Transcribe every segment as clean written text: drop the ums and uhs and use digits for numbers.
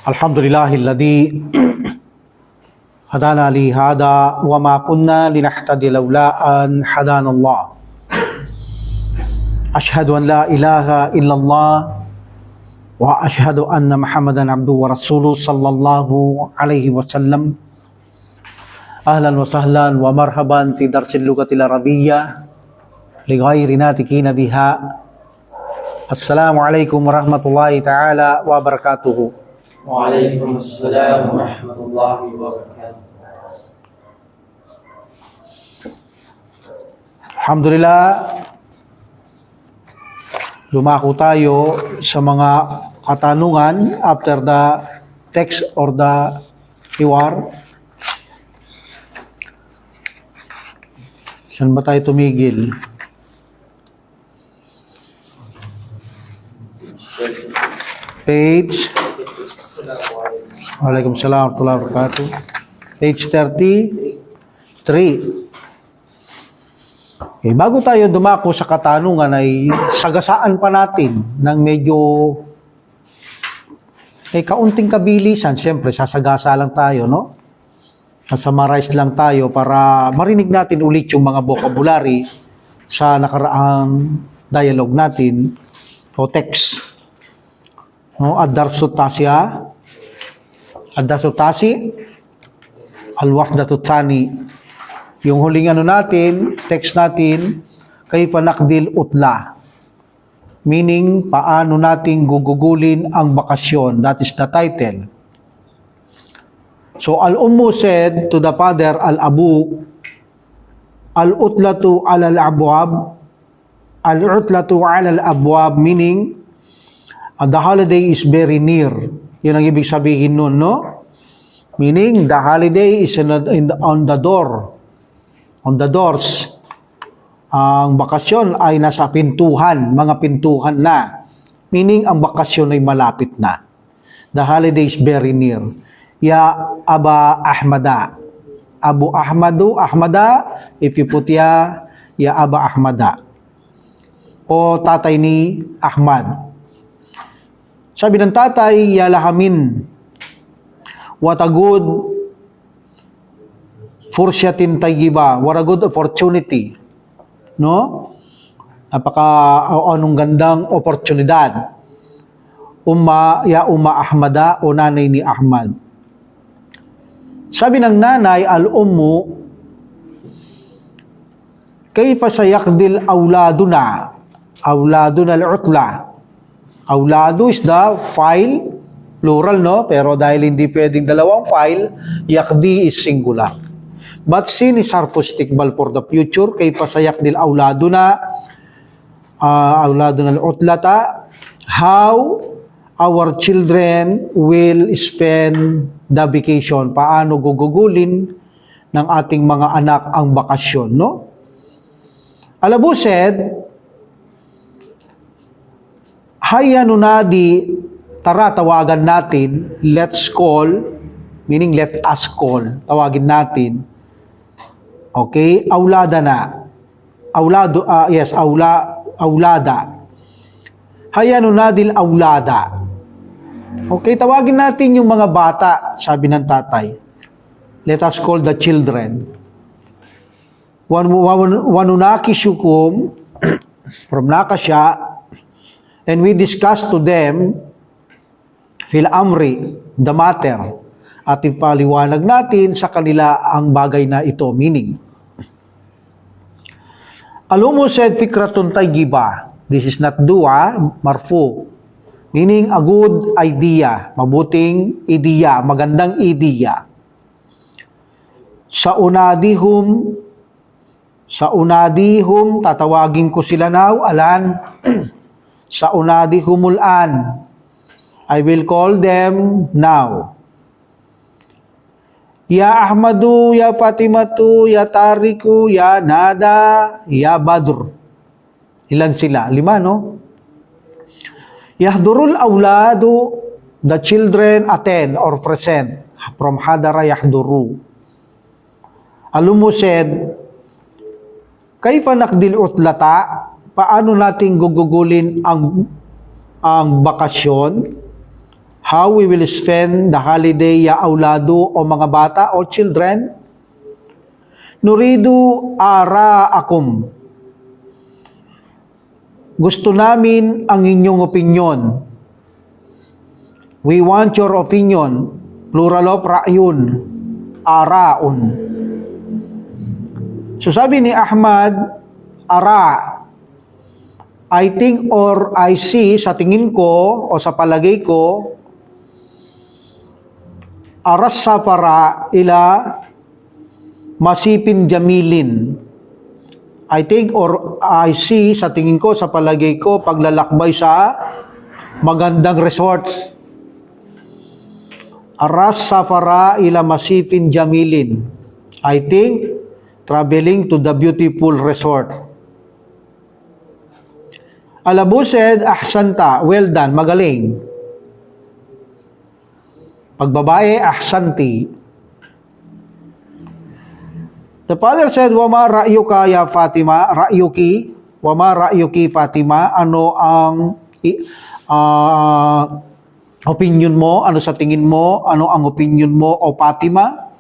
Alhamdulillahilladzi hadana li hada wa ma kunna linahtadiya laula an hadana Allah. Ashhadu an la ilaha illallah wa ashhadu anna Muhammadan abduhu wa rasuluhu sallallahu alaihi wasallam. Ahlan wa sahlan wa marhaban fi darsil lugatil arabiyyah li ghairi natikina biha. Assalamualaikum warahmatullahi taala wabarakatuh. Waalaikumsalam warahmatullahi wabarakatuh. Alhamdulillah, lumako tayo sa mga katanungan after the text or the hiwar. Saan ba tayo tumigil? Page Waalaikumsalam warahmatullahi wabarakatuh. Page 33. Okay, bago tayo dumako sa katanungan ay sagasaan pa natin ng medyo kaunting kabilisan. Siyempre, sasagasa lang tayo, no? Summarize lang tayo para marinig natin ulit yung mga vocabulary sa nakaraang dialogue natin o text. No? Ad-darsu tasya, ad-darsu tasi, al-wahdatu tsani. Yung huling natin, text natin, kayfa naqdil utla. Meaning, paano natin gugugulin ang bakasyon. That is the title. So, al-ummu said to the father, al-abu, al-utlatu al-abwab, al-utlatu al-abwab, meaning, the holiday is very near. Yun ang ibig sabihin nun, no? Meaning, the holiday is on the door. On the doors. Ang bakasyon ay nasa pintuhan, mga pintuhan na. Meaning, ang bakasyon ay malapit na. The holiday is very near. Ya Aba Ahmada. Abu Ahmadu, Ahmada, if you put ya Aba Ahmada. O tatay ni Ahmad. Sabi ng tatay, ya lahamin. What a good fursyatin tayyiba. What a good opportunity. No? Anong gandang oportunidad. Ya Umma Ahmada o nanay ni Ahmad. Sabi ng nanay, al-ummu, kayfa sayakdil awladuna. Awladuna al-utla. Awladu is the file, plural, no? Pero dahil hindi pwedeng dalawang file, yakdi is singular. But sin is sarfustikbal for the future. Kayfa sayakdil awladuna, awladuna al-utlata. How our children will spend the vacation. Paano gugugulin ng ating mga anak ang bakasyon, no? Alabu said, hayya nunadi, tara tawagan natin, let's call, meaning let us call, tawagin natin. Okay, awlada na. Awlado, yes, awlada. Hayya nunadil awlada. Okay, tawagin natin yung mga bata, sabi ng tatay. Let us call the children. Wanunakishukum from Nakasya, and we discuss to them fil amri, the matter, at ipaliwanag natin sa kanila ang bagay na ito, meaning. Alumu said fikratun tayyiba. This is not dua, marfu. Meaning a good idea, mabuting ideya, magandang ideya. Sa unadihum, tatawagin ko sila now, alan, sa unadihumul an. I will call them now. Ya Ahmadu, ya Fatimatu, ya Tariku, ya Nada, ya Badr. Ilan sila? 5, no? Yahdurul awladu, the children attend or present. From hadara yahduru. Alumu said, kayfa nakdil utlata? Paano natin gugugulin ang bakasyon? how we will spend the holiday, ya aulado, o mga bata o children? Nuridu ara akum. Gusto namin ang inyong opinion. We want your opinion. Plural of ra'yun. Araun. So sabi ni Ahmad, ara. I think or I see, sa tingin ko o sa palagay ko, aras safara ila masipin jamilin. I think or I see, sa tingin ko, sa palagay ko, paglalakbay sa magandang resorts. Aras safara ila masipin jamilin. I think traveling to the beautiful resort. Al-Abu said, ahsanta, well done, magaling. Pagbabae, ahsanti. The father said, wama ra'yuka ya Fatima, ra'yuki, wama ra'yuki Fatima, ano ang opinion mo, ano sa tingin mo, ano ang opinion mo o Fatima?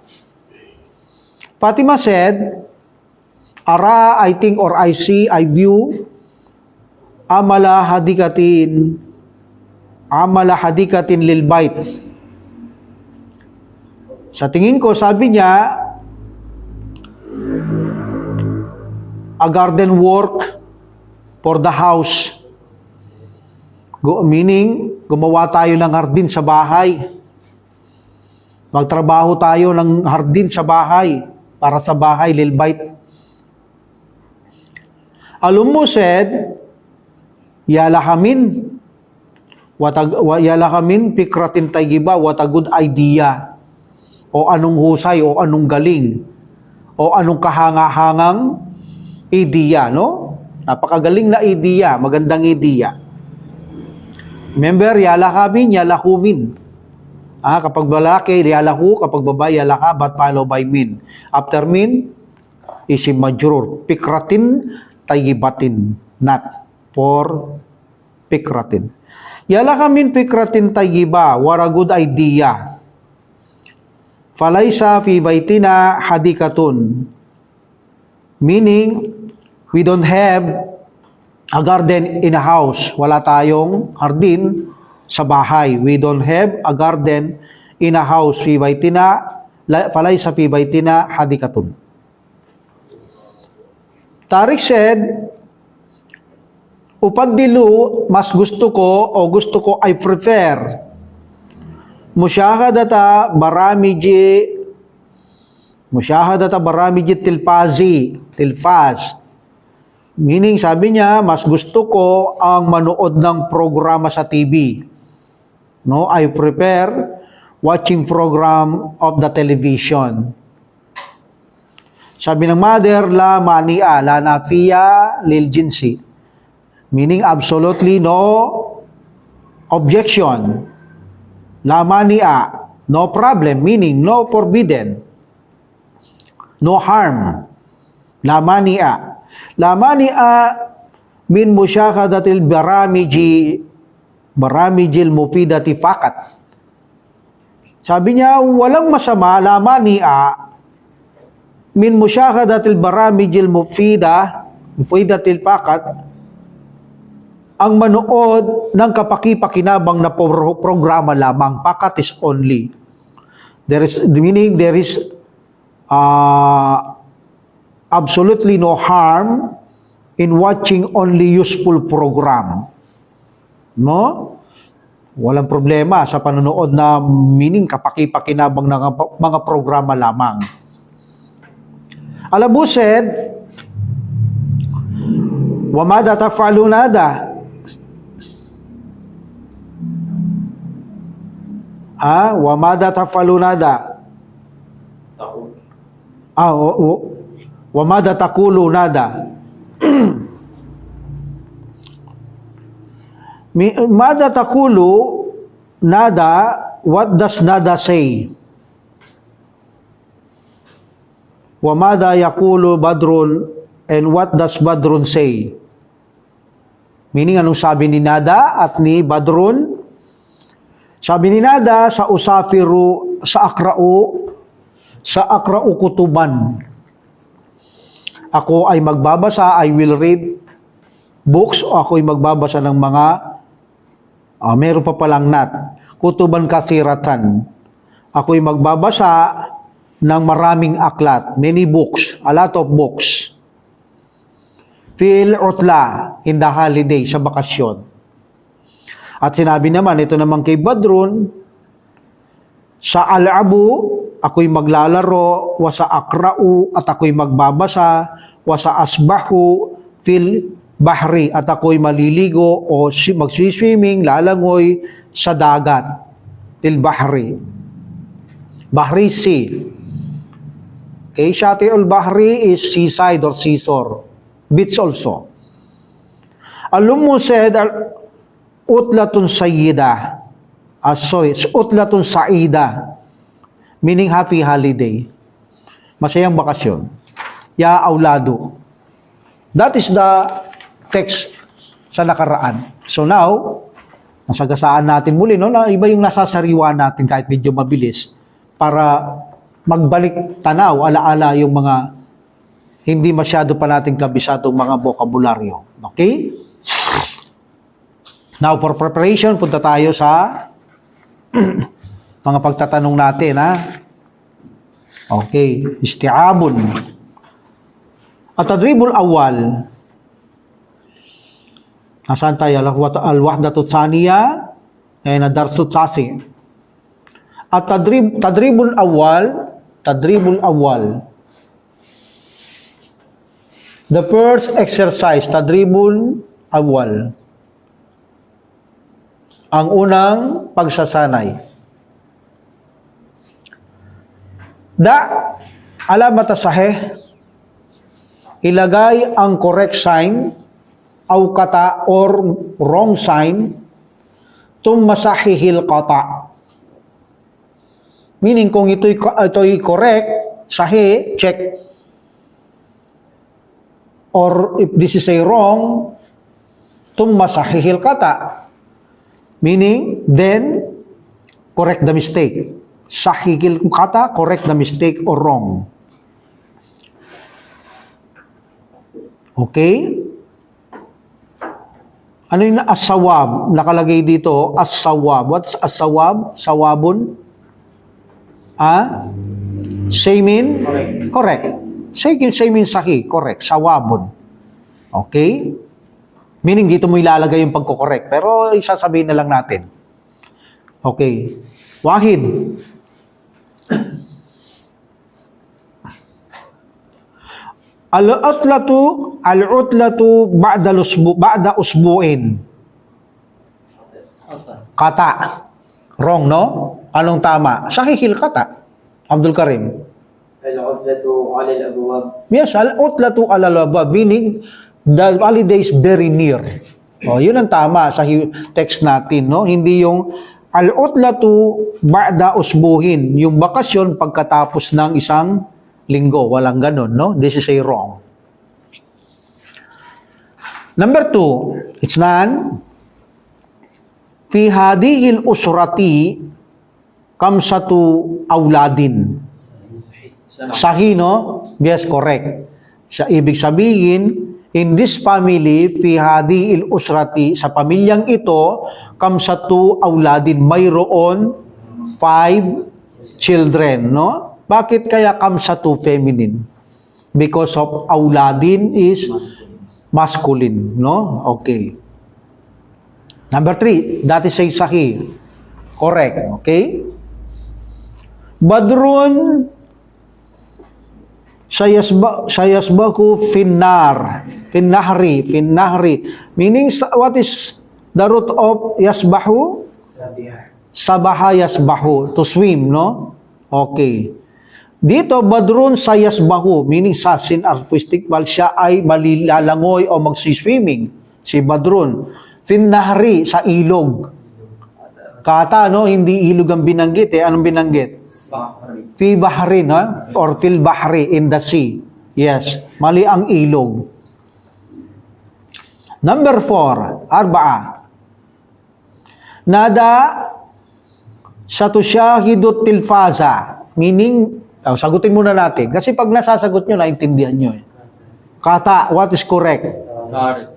Fatima said, ara, I think or I see, I view, amala hadikatin lil bait. Sa tingin ko, sabi niya, a garden work for the house. Meaning, gumawa tayo ng hardin sa bahay. Magtrabaho tayo ng hardin sa bahay, para sa bahay, lil bait. Al-Ummu said, yalahamin fikratin tayyiba, what a good idea, o anong husay, o anong galing, o anong kahanga-hangang ideya, no? Napakagaling na ideya, magandang ideya. Remember, yalahumin. Kapag lalaki, yalahu, kapag babae, yalaha, but follow by min. After min, isim majrur. Fikratin tayyibatin, not for fikratin. Yalahamin fikratin tayyiba, what a good idea. Falaysa fi baitina hadikatun. Meaning, we don't have a garden in a house. Wala tayong hardin sa bahay. We don't have a garden in a house. Fi baitina, falaysa fi baitina hadikatun. Tariq said, upadilu, mas gusto ko I prefer musyahadata baramiji tilfaz. Meaning, sabi niya, mas gusto ko ang manood ng programa sa TV. No, I prefer watching program of the television. Sabi ng mother, la mania, la nafiya lil jinsi. Meaning, absolutely no objection. La mania, no problem. Meaning, no forbidden. No harm. La mania. La mania min musyahadatil baramijil mufidati fakat. Sabi niya, walang masama, la mania min musyahadatil baramijil mufidatil fakat, ang manood ng kapaki-pakinabang na programa lamang. Pakat is only. There is absolutely no harm in watching only useful program. No? Walang problema sa panonood na meaning kapaki-pakinabang ng mga programa lamang. Al-Abu said, wamada taf'alunada. Wamada taf'alunada. Wamada takulu nada. Mada takulu nada, what does nada say? Wamada yakulu badrun, and what does badrun say? Meaning, anong sabi ni nada at ni badrun? Sabi ni Nada, sa usafiru, sa akra'u kutuban. Ako ay magbabasa, I will read books, o ako ay magbabasa ng mga, meron pa palang nat, kutuban kasiratan. Ako ay magbabasa ng maraming aklat, many books, a lot of books. Fil utla, in the holiday, sa bakasyon. At sinabi naman, ito naman kay Badrun, sa al-abu, ako'y maglalaro, wa sa akra'u, at ako'y magbabasa, wa sa asbahu, fil bahri, at ako'y maliligo o magsiswimming, lalangoy sa dagat, fil bahri. Bahri sea. Okay, Shati'ul Bahri is seaside or seashore. Beach also. Al-Ummu said, utlatun sayyida. Utlatun sa'ida. Meaning happy holiday. Masayang bakasyon. Ya auladu. That is the text sa nakaraan. So now, nasagasaan natin muli, no? Na iba yung nasasariwa natin kahit medyo mabilis para magbalik tanaw, alaala yung mga hindi masyado pa natin kabisadong mga bokabularyo. Okay? Now, for preparation, punta tayo sa mga pagtatanong natin, ha? Okay. Isti'abun. At-tadribul awal. Nasaan tayo? Al-wahdatu tsaniya and ad-darsu tsasi. At-tadribul awal. The first exercise, tadribul awal. Ang unang pagsasanay. Alamat sahih. Ilagay ang correct sign aw kata or wrong sign masahihil kata. Meaning kung ito'y correct, sahih, check. Or if this is a wrong, masahihil kata. Meaning, then, correct the mistake. Sahihil kata, correct the mistake or wrong. Okay? Ano yung as-sawab? Nakalagay dito, as-sawab. What's as-sawab? Sawabun? Same in? Correct. Same in sahih. Correct. Sawabun. Okay? Meaning, dito mo ilalagay yung pagko-correct. Pero, isasabihin na lang natin. Okay. Wahid. Al-utlatu ba'da usbu'in. Kata. Wrong, no? Anong tama? Sahihil kata. Abdul Karim. Al-utlatu ala al-abwab. Yes, al-utlatu ala al-abwab. Meaning, the holiday is very near. Oh, yun ang tama sa text natin, no? Hindi yung al-utlatu ba'da usbuhin, yung bakasyon pagkatapos ng isang linggo. Walang ganun, no? This is a wrong. Number 2, it's none. Fi hadihil usrati kamsatu awladin. Sahih, no? Yes, correct. Sa ibig sabihin, in this family, fi hadihil usrati, sa pamilyang ito, kamsatu awladin, mayroon 5 children, no? Bakit kaya kamsatu feminine? Because of awladin is masculine, no? Okay. Number 3, that is a sahih. Correct, okay? Badrun sayasbahu finnahri. Meaning, what is the root of yasbahu? Sabaha yasbahu, to swim, no? Okay. Dito, Badrun sayasbahu, meaning sa sinarpistic, siya ay malilalangoy o magsiswimming. Si Badrun. Finnahri, sa ilog. Kata, no? Hindi ilog ang binanggit, eh. Anong binanggit? Fi bahrin, ha? Or fil bahri, in the sea. Yes. Mali ang ilog. Number 4, arba'a. Nada Satusyahidu tilfaza. Meaning, sagutin muna natin. Kasi pag nasasagot nyo, naintindihan nyo. Kata, what is correct? Tarik.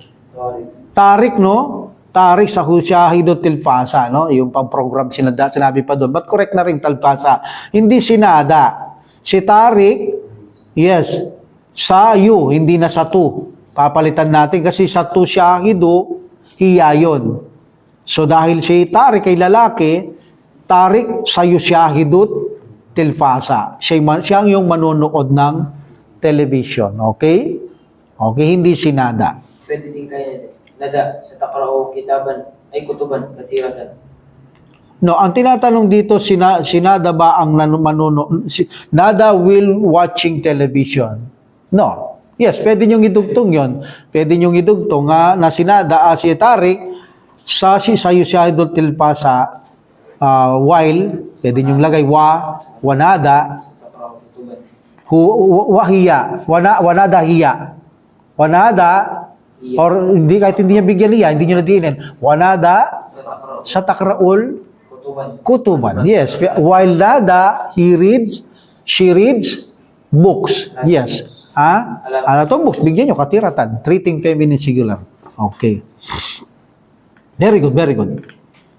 Tarik, no? Tarik sa husyahidu tilfasa, no? Yung pang-program sinabi pa doon. But correct na rin tilfasa. Hindi sinada. Si Tarik, yes, sa yu, hindi na sa tu. Papalitan natin kasi sa tu syahidu, hiya yun. So dahil si Tarik ay lalaki, Tarik sa yu syahidut tilfasa. Siya yung manonood ng television. Okay? Okay, hindi sinada. Pwede din kaya nada sa takrao kitaban ay kutuban katiratan. No, ang tinatanong dito, sinada ba ang nada will watching television? No. Yes, pwede niyong idugtong yon. Pwede niyong idugtong na sinada si Tarik sa yusyahidut tilfasa while, pwede niyong lagay wanada, Takrao kutuban. wahiya, wanada hiya. Wanada, or hindi, kahit hindi niya bigyan niya, hindi niyo nadinin. Wanada Sa takrao sa takraul kutuban. kutuban. Yes. While nada, she reads books. Yes. Ano to books? Bigyan nyo, katiratan. Treating feminine singular. Okay. Very good, very good.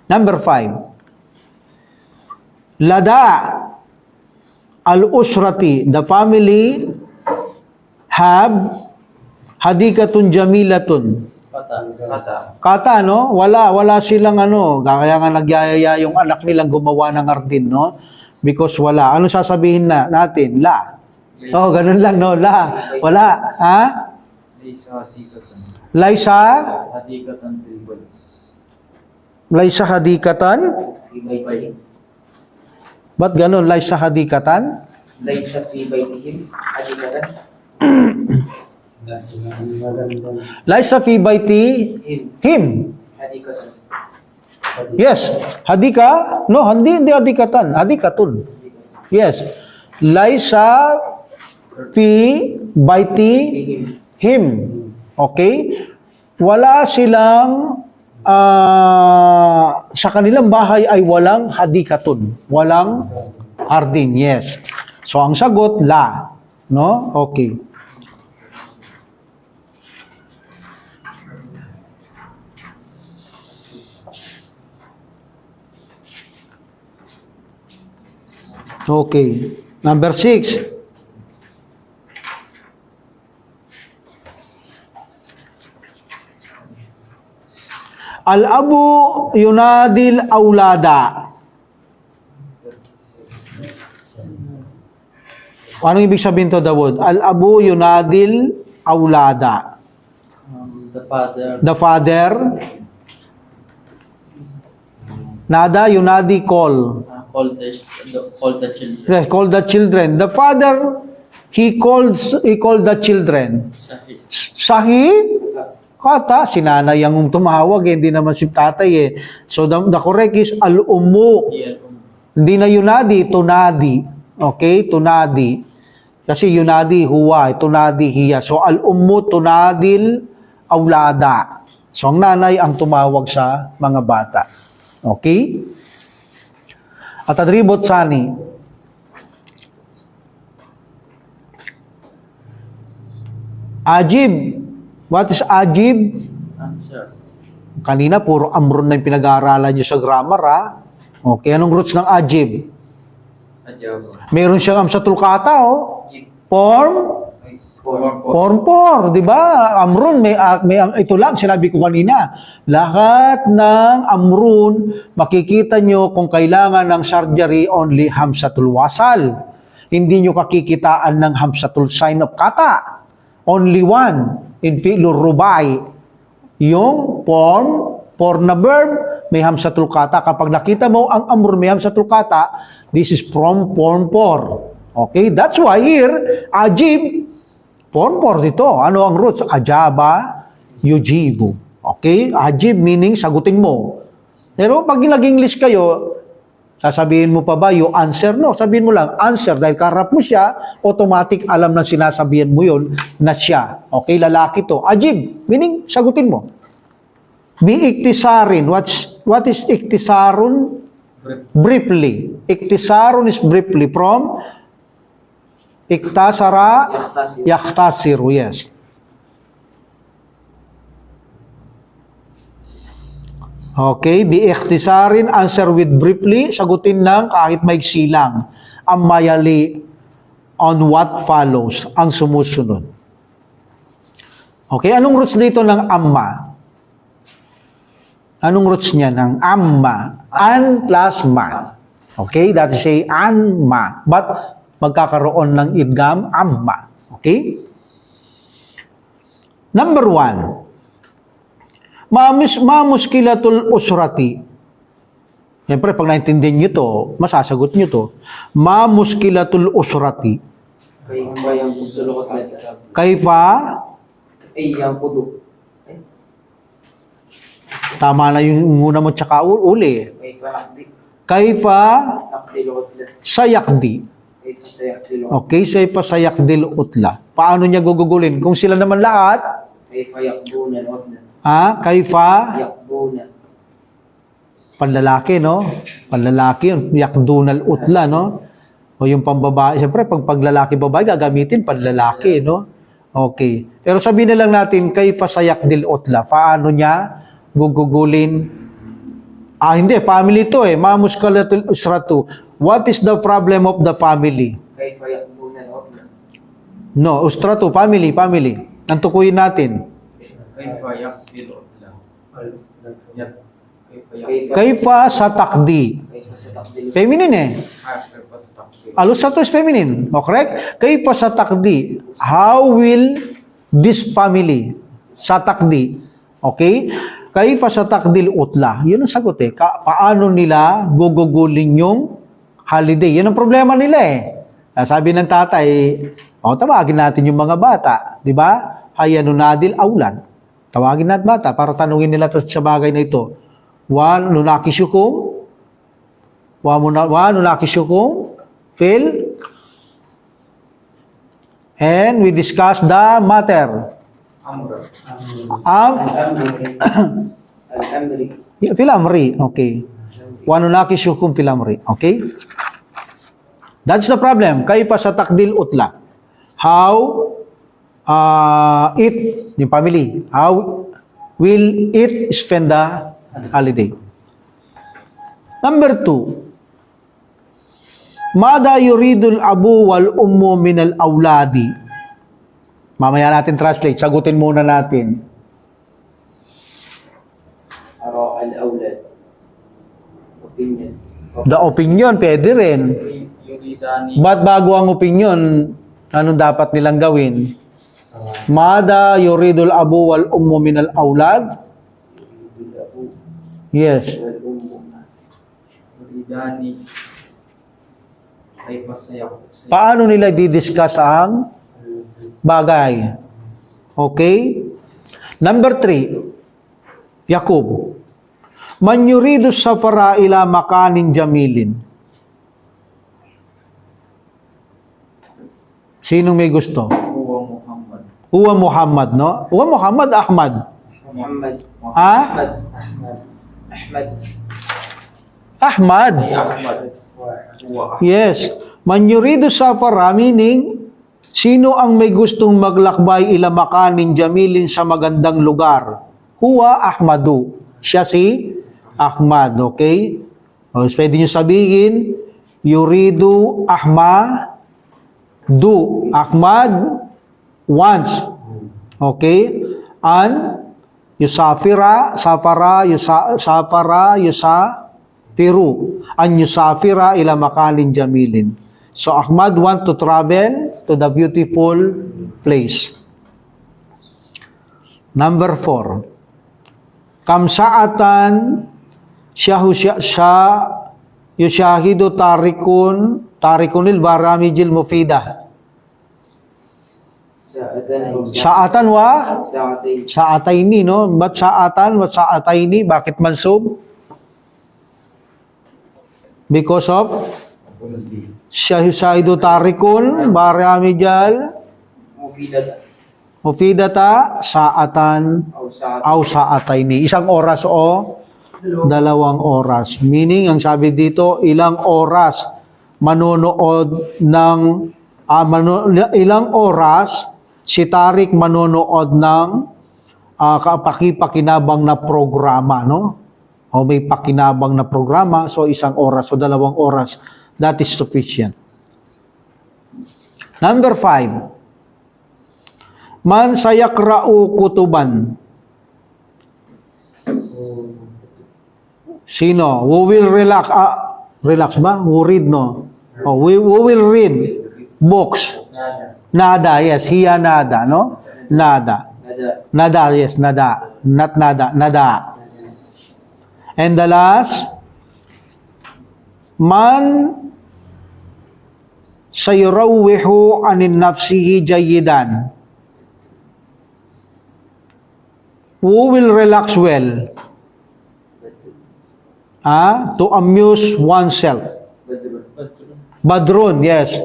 Number 5. Lada al-usrati, the family have hadikatun jamilatun. Kata, no? Wala silang kaya nga nagyayaya yung anak nilang gumawa ng ardin, no? Because wala. Ano sasabihin natin? La. Oh, ganun lang, no? La. Wala. Ha? Laisa? Laisa hadikatan? Ba't ganun? Laisa hadikatan? Laysa fi baytihim hadikatan. Laisa fi baiti him. Hadikatan. Yes. Hadika? No, hindi hadikatan. Hadikatun. Yes. Laisa fi baiti him. Okay? Wala silang sa kanilang bahay ay walang hadikatun. Walang hardin. Yes. So ang sagot la, no? Okay. Okay. Number 6. Al-abu yunadil aulada. Anong ibig sabihin to, Dawud? Al-abu yunadil aulada. The father. Nada yunadi call. Call the children. Yes, call the children. The father, he called the children. Sahi? Kata, si nanay ang tumawag, hindi naman si tatay eh. So the correct is al-ummu. Hindi na yunadi, tunadi. Okay, tunadi. Kasi yunadi huwa, tunadi hiya. So al-ummu tunadil aulada. So ang nanay ang tumawag sa mga bata. Okay? At adribot sani. Ajib. What is ajib? Answer. Kanina, puro amrun na yung pinag-aaralan nyo sa grammar, ha? Okay, anong roots ng ajib? Meron siyang amsatul kata, oh. Form? Form, di ba? Amrun, ito lang, sinabi ko kanina. Lahat ng amrun, makikita nyo kung kailangan ng surgery, only hamsatul wasal. Hindi nyo kakikitaan ng hamsatul sign of kata. Only one. In fi'lur rubai, yung form na verb, may hamsatul kata. Kapag nakita mo ang amr may hamsatul kata, this is from form por. Okay, that's why here, ajib, form por dito. Ano ang roots? Ajaba, yujibu. Okay, ajib meaning sagutin mo. Pero pag nag-English kayo, sasabihin mo pa ba yung answer? No, sabihin mo lang, answer. Dahil karap mo siya, automatic alam na sinasabihan mo yun na siya. Okay, lalaki to. Ajib, meaning sagutin mo. Bi iktisarin. What is iktisarun? Briefly. Iktisarun is briefly from iktasara Yaktasir. yaktasiru. Yes. Okay, bi-ikhtisarin, answer with briefly, sagutin ng kahit maigsi lang. Ang mayali on what follows, ang sumusunod. Okay, anong roots dito ng amma? Anong roots niya ng amma? An plus ma. Okay, that is say anma. But magkakaroon ng idgham amma. Okay? Number 1. Mamuskilatul usrati. Siyempre, pag naintindihan nyo to, masasagot nyo to. Mamuskilatul usrati. Kaifa yang usulukot na. Kaifa, Ay, yang pudo. Ay, tama na yung una mo tsaka uli. Kaifa nakdi. Kaifa Nakdilukot na. sayakdi. Kaifa sayak dilukot. Okay, kaifa sayakdil utla. Paano niya gugugulin? Kung sila naman lahat, Kaifa yakbunan utna. kaifa, Yakbunan. panlalaki, no? Panlalaki yun, yakdunal utla, no? O yung pambabae, siyempre, pag paglalaki-babae, gagamitin panlalaki, no? Okay. Pero sabihin na lang natin, kaifa sayakdil utla. Paano niya gugugulin? Hindi, family to eh. Mamuskalatul usratu. What is the problem of the family? Kaifa yakbunan utna. No, usratu, family. Ang tukuyin natin. Kaifa yakdil utla. Kaifa sa takdi. Kaifa sa takdilukot. Feminine eh. Kaifa sa takdil. Alusratu is feminine. O, correct? Kaifa sa takdi. How will this family sa takdi? Okay? Kaifa sa takdil utla. Yun ang sagot eh. Paano nila gugugulin yung holiday? Yun ang problema nila eh. Sabi ng tatay, tawagin natin yung mga bata. Di ba? Hayanu nadil aulad. Tawagin natin bata para tanungin nila sa bagay na ito. Wa nunakishukum? Wa nunakishukum? Phil? And we discuss the matter. Amr. Al-amri. Fil amri. Okay. Wa nunakishukum fil amri. Okay? That's the problem. Kaifa sa takdil utla. How it, yung family, how will it spend the holiday? Number 2. Mada yuridul abu wal ummu min al awladi. Mamaya natin translate. Sagutin muna natin. Ara al-awlad. Opinion. The opinion, pwede rin. Yuridani. Ba't bago ang opinion, anong dapat nilang gawin? Mada yuridul abu wal ummu min al awlad? Yes. Yuridani. Kaifa sayak. Paano nila di-discuss ang bagay? Okay? Number 3. Yakub. Man yuridu safara ila makanin jamilin. Sinong may gusto? Huwa Muhammad. Huwa Muhammad, no? Huwa Muhammad, Ahmad. Muhammad. Ha? Ahmad. Ahmad. Ahmad. Huwa. Yes. Man yuridu safara, meaning, sino ang may gustong maglakbay ila makanin jamilin sa magandang lugar? Huwa Ahmadu. Siya si Ahmad, okay? O, pwede nyo sabihin, yuridu Ahmadu. Ahmad wants. Okay? And yusafira, yusafiru. An yusafira ila makanin jamilin. So Ahmad want to travel to the beautiful place. Number 4. Kamsaatan yushahidu tarikunil baramijil mufida. Saatan wa? Saataini, no? Ba't saatan? Ba't saataini? Bakit mansub? Because of yushahidu tarikun baramijal mufidata saatan Aw sa aw saataini. Isang oras o 2 oras. Meaning, ang sabi dito, ilang oras manonood ng, ilang oras si Tariq manonood ng pakipakinabang na programa, no? O may pakinabang na programa, so 1 oras o 2 oras, that is sufficient. Number 5, man sayakra'u kutuban. Sino? Who will relax? Relax ba? Who read, no? Oh, who will read books? Nada, yes. Hiya nada, no? Nada. Nada, yes. Nada. Not nada. Nada. And the last, man sayurawihu anin nafsihi jayidan. Who will relax well? To amuse oneself. Badrun, yes.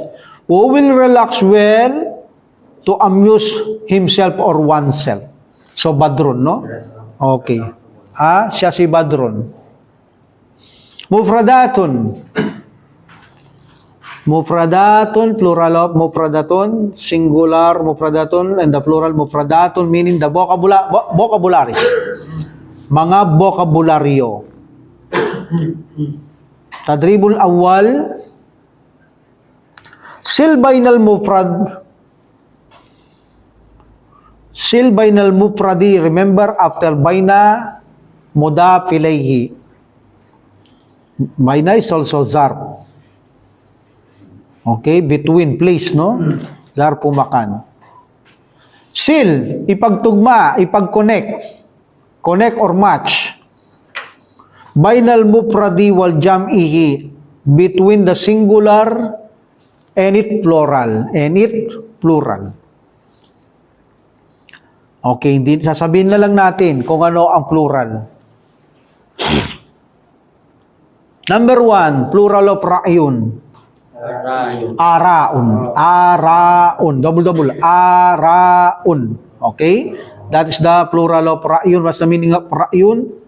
Who will relax well to amuse himself or oneself? So, Badrun, no? Okay. Siya si Badrun. Mufradatun. Mufradatun, plural of mufradatun, singular mufradatun, and the plural mufradatun, meaning the vocabulary. Mga bokabularyo. Tadribul awal, sil bainal mufradi, remember after baina mudaf ilayhi. Baina is also zarf. Okay, between, place, no? Zarf pumakan. Sil, ipagtugma, ipag-connect. Connect or match. Bainal mufradi wal jam'ihi, between the singular and its plural. Okay, hindi sasabihin na lang natin kung ano ang plural. Number 1, plural of ra'yun. Araun. Double. Araun. Okay? That is the plural of ra'yun. What's the meaning of ra'yun?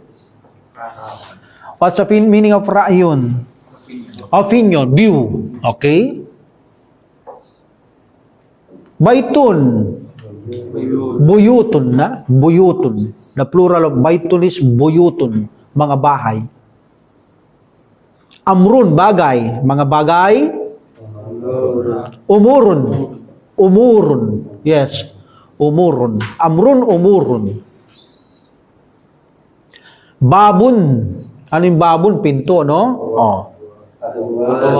What's the meaning of ra'yun? Opinion, view. Okay? Baitun. Buyutun na. Buyutun. The plural of baitun is buyutun. Mga bahay. Amrun, bagay. Mga bagay. Umurun. Yes. Umurun. Amrun, umurun. Babun. Ano yung babun? Pinto, no? Oh.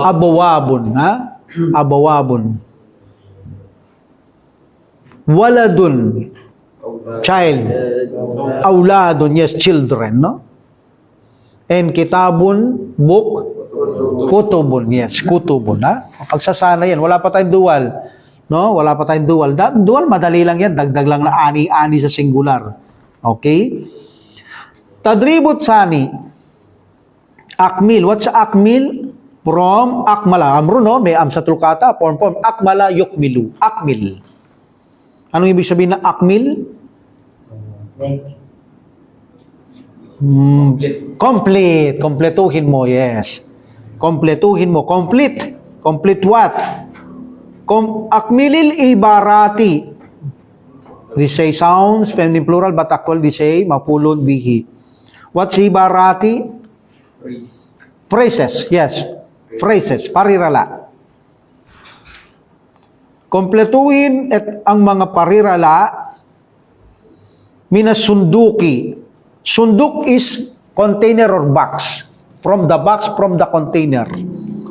Abawabun, ha? Abawabun. Waladun. Child. Auladun, yes, children, no? And kitabun, book. Kutubun, yes, kutubun, ha? Pagsasana yan, wala pa tayong dual. No? Wala pa tayong dual. Dual, madali lang yan. Dagdag lang na ani sa singular. Okay? Tadribut sani. Akmil. What's akmil? From akmala. Amro, no? May amsatul kata. Form. Akmala yukmilu. Akmil. Anong ibig sabihin na akmil? Complete. Kompletuhin mo, yes. Kompletuhin mo. Complete. Complete what? Akmilil ibarati. They say sounds, feminine plural, but actually they say mafulun bihi. What's ibarati? Phrases, yes. Phrases, parirala. Kompletuhin ang mga parirala minas sunduki. Sunduk is container or box. From the box, from the container.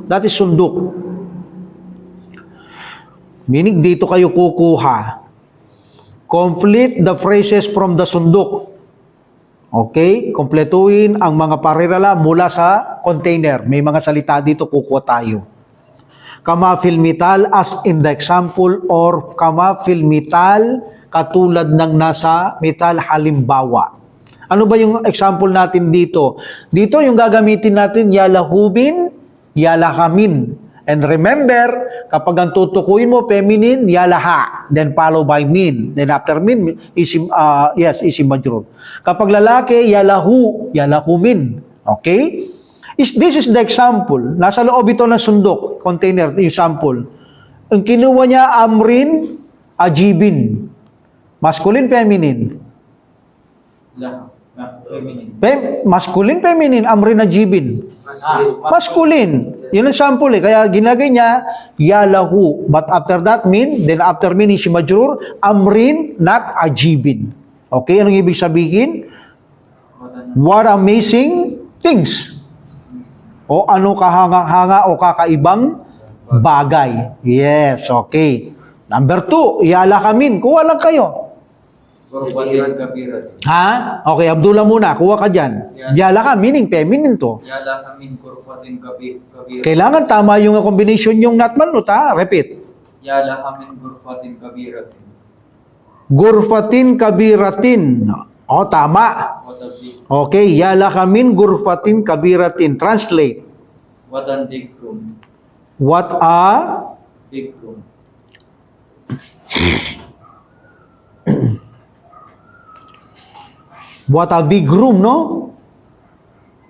That is sunduk. Meaning, dito kayo kukuha. Complete the phrases from the sunduk. Okay? Kompletuhin ang mga parirala mula sa container. May mga salita dito, kukuha tayo. Kama fil mital, as in the example, or kama fil mital, katulad ng nasa mital halimbawa. Ano ba yung example natin dito? Dito yung gagamitin natin, yalahubin, yalahamin. And remember, kapag ang tutukuyin mo feminine, yalaha, then follow by min. Then after min, isim majrur. Kapag lalaki, yalahu, yalahumin. Okay? This is the example. Nasa loob ito ng sundok, container, yung sample. Ang kinuha niya, amrin, ajibin. Masculine, feminine. Lah. Feminine. Masculine, feminine, amrin, ajibin. Masculine. Masculine. Yun ang sample eh. Kaya ginagay niya, yalahu. But after that min, then after min is majrur, amrin, not ajibin. Okay, anong ibig sabihin? What amazing things. O ano kahanga-hanga o kakaibang bagay. Yes, okay. Number 2, yalakamin. Kuha lang kayo. Gurfatin kabirat. Ha? Okay, Abdullah muna. Kuha ka dyan. Yalaka, meaning feminine to. Yala kamin gurfatin kabirat. Kailangan tama yung combination yung not manut, ha? Repeat. Yala kamin gurfatin kabirat. Gurfatin kabiratin. O, tama. What a big, Okay, yalakamin gurfatin kabiratin. Translate. what a big room. What a Big room. what a big room, no?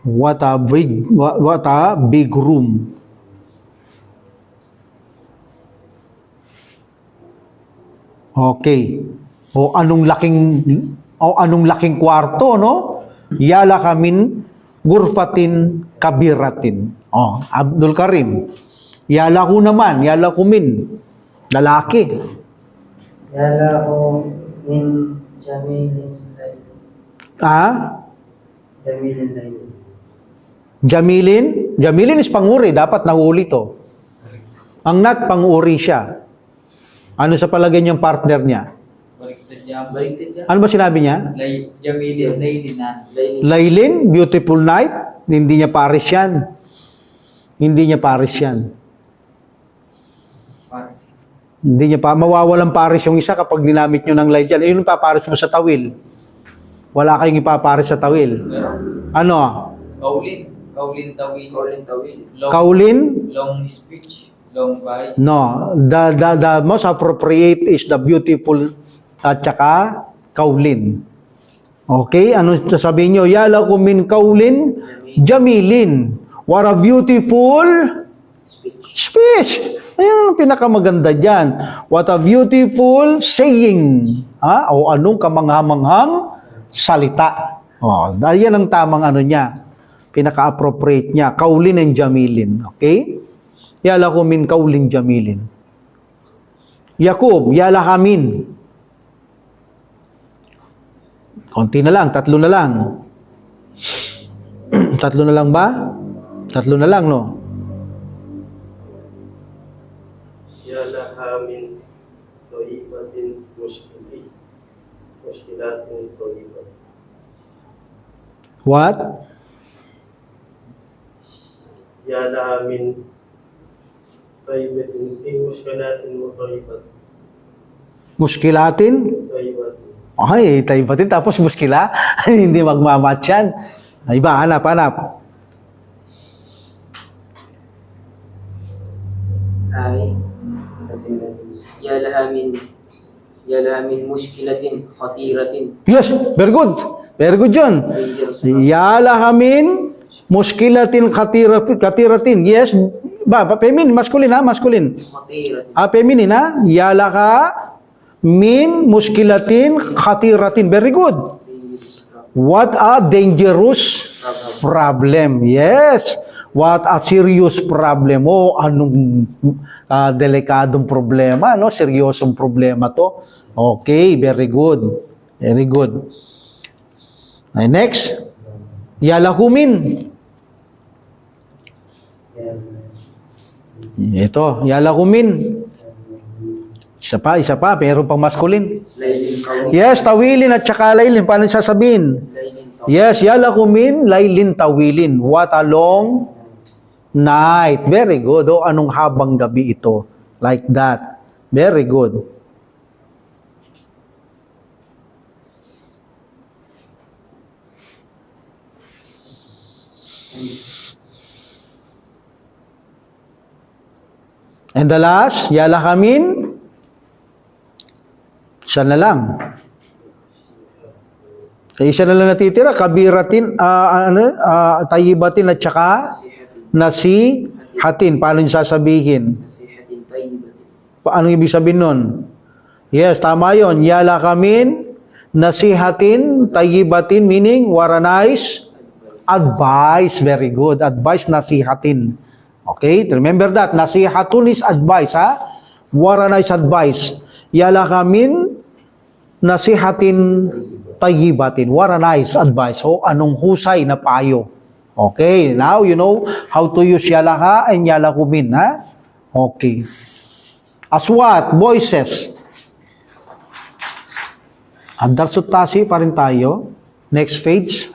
What a big room. Okay. O anong laking kwarto, no? Yala kamin gurfatin kabiratin. Oh, Abdul Karim. Yala ko naman, yala kumin. Lalaki. Yala ko min Jamilin Laylin. Ha? Jamilin Laylin. Jamilin? Jamilin is panguri. Dapat nahuli to. Ang nat, panguri siya. Ano sa palagay niyang partner niya? Baliktad niya. Baliktad niya. Ano ba sinabi niya? Jamilin, Laylinan. Laylin, beautiful night. Hindi niya pares yan. Hindi niya pares yan. Paris. Hindi niya pa, mawawalan pares yung isa kapag ginamit nyo ng light dyan. Yun yung papares mo sa tawil. Wala kayong ipapares sa tawil. Meron. Ano? Kaulin. Kaulin tawil. Kaulin tawil. Kaulin? Long speech. Long voice. No. The most appropriate is the beautiful at saka kaulin. Okay? Ano sasabihin nyo? Yala ko min kaulin, jamilin. What a beautiful speech. Ayun ang pinakamaganda dyan. What a beautiful saying. Ha? O anong kamanghamanghang salita. O, yan ang tamang ano niya. Pinaka-appropriate niya. Kaulin and jamilin. Okay? Yala ko min kaulin jamilin. Yakub, yala kamin. Konti na lang, 3 na lang. 3 na lang ba? 3 na lang, no? يالها من طيبة مشكلات طيبة. What? يالها من طيبة في مشكلات وطيبة. Muskilatin? طيبة. Ay, taibatin tapos muskila. Hindi magmamatch yan. Iba, hanap. Ay. Ya laha min mushkilatin khatiratin. Yes, very good. Very good yun. Yala hamin muskilatin katiratin. Yes. Feminine, masculine ha, masculine. Khatiratin. Feminine ha. Yala ka min muskilatin khatiratin. Very good. What a dangerous problem. Yes. What a serious problem. O, anong delikadong problema, no? Seryosong problema to. Okay, very good. Very good. Okay, next. Yalakumin. Ito, yalakumin. Isa pa, pero pang masculine. Laylin tawil. Yes, tawilin at saka laylin. Paano sasabihin? Laylin tawil. Yes, yalakumin, laylin, tawilin. What a long night. Very good. O, anong habang gabi ito? Like that. Very good. And the last, yala kamin. Isa na lang. Isa na lang natitira. Kabiratin, tayibatin at saka nasihatin. Paano yung sasabihin? nasihatin tayyibatin. Paano ibig sabihin nun? Yes, tama yun. Yala kamin, nasihatin, tayibatin, meaning, what a nice advice. Very good. Advice, nasihatin. Okay? Remember that. Nasihatun is advice, ha? What a nice advice. Yala kamin, nasihatin, tayibatin. What a nice advice. O, anong husay na payo. Okay? Now, you know how to use yalaha and yalakumin, ha? Okay. As what? Voices. Andarsut tasi pa rin tayo. Next page.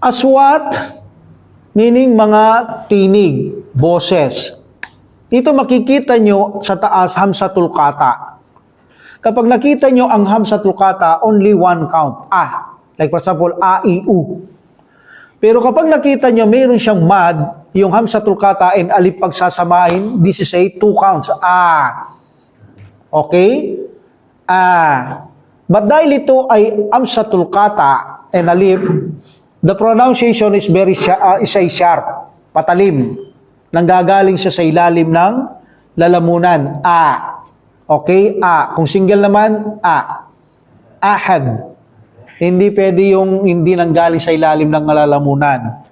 Aswat, meaning mga tinig, boses. Ito makikita nyo sa taas, hamsatul kata. Kapag nakita nyo ang hamsatul kata, only one count. Like for example, a, i, u. Pero kapag nakita nyo, mayroon siyang mad, yung hamsatul kata and alif pagsasamahin, this is a two counts. Okay? But dahil ito ay hamsatul kata and alif, the pronunciation is very sharp, patalim. Nanggagaling siya sa ilalim ng lalamunan. Okay? Kung single naman, ahad. Hindi pwede yung hindi nanggaling sa ilalim ng lalamunan.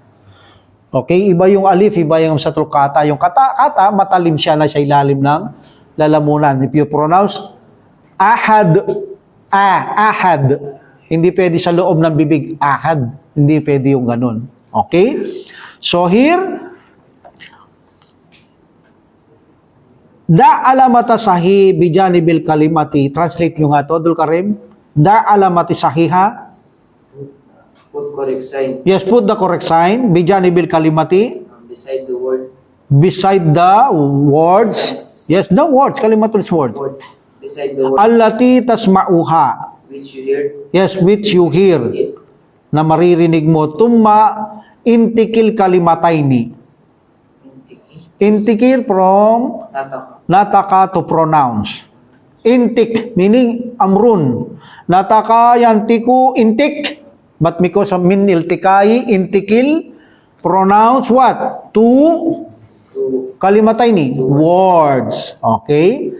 Okay? Iba yung alif, iba yung sa kata. Yung kata, matalim siya na sa ilalim ng lalamunan. If you pronounce ahad, ahad. Hindi pwede sa loob ng bibig, ahad. Hindi pwede yung ganun. Okay? So here, da alamata sahi bijanibil kalimati. Translate nyo nga to, Abdul Karim. Da alamati sahiha. Put correct sign Yes, put the correct sign. Bijanibil kalimati. beside the word. Beside the words. Yes, the words. Kalimatul is words. Words. Beside the word Allati tasma'uha. which you hear. Yes, which you hear. It. Na maririnig mo. Tumma intikil kalimatayni. Intikil from Nataka. nataka to pronounce. Intik, meaning amrun. Nataka yantiku intik. But because of min iltikai, intikil, pronounce what? To Kalimatayni. Words. Okay?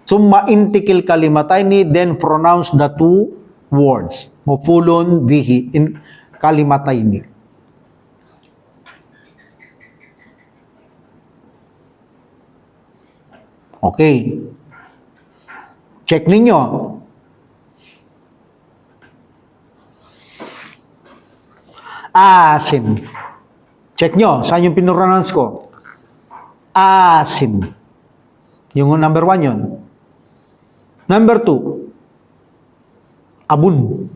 Summa intikil kalimatayni, then pronounce the two words. Mufulun vihi. In kalimatayni. Okay. Check ninyo. Asin. Check nyo. Saan yung pinuranounce ko? Asin. Yung number 1 yun. Number 2. Abun.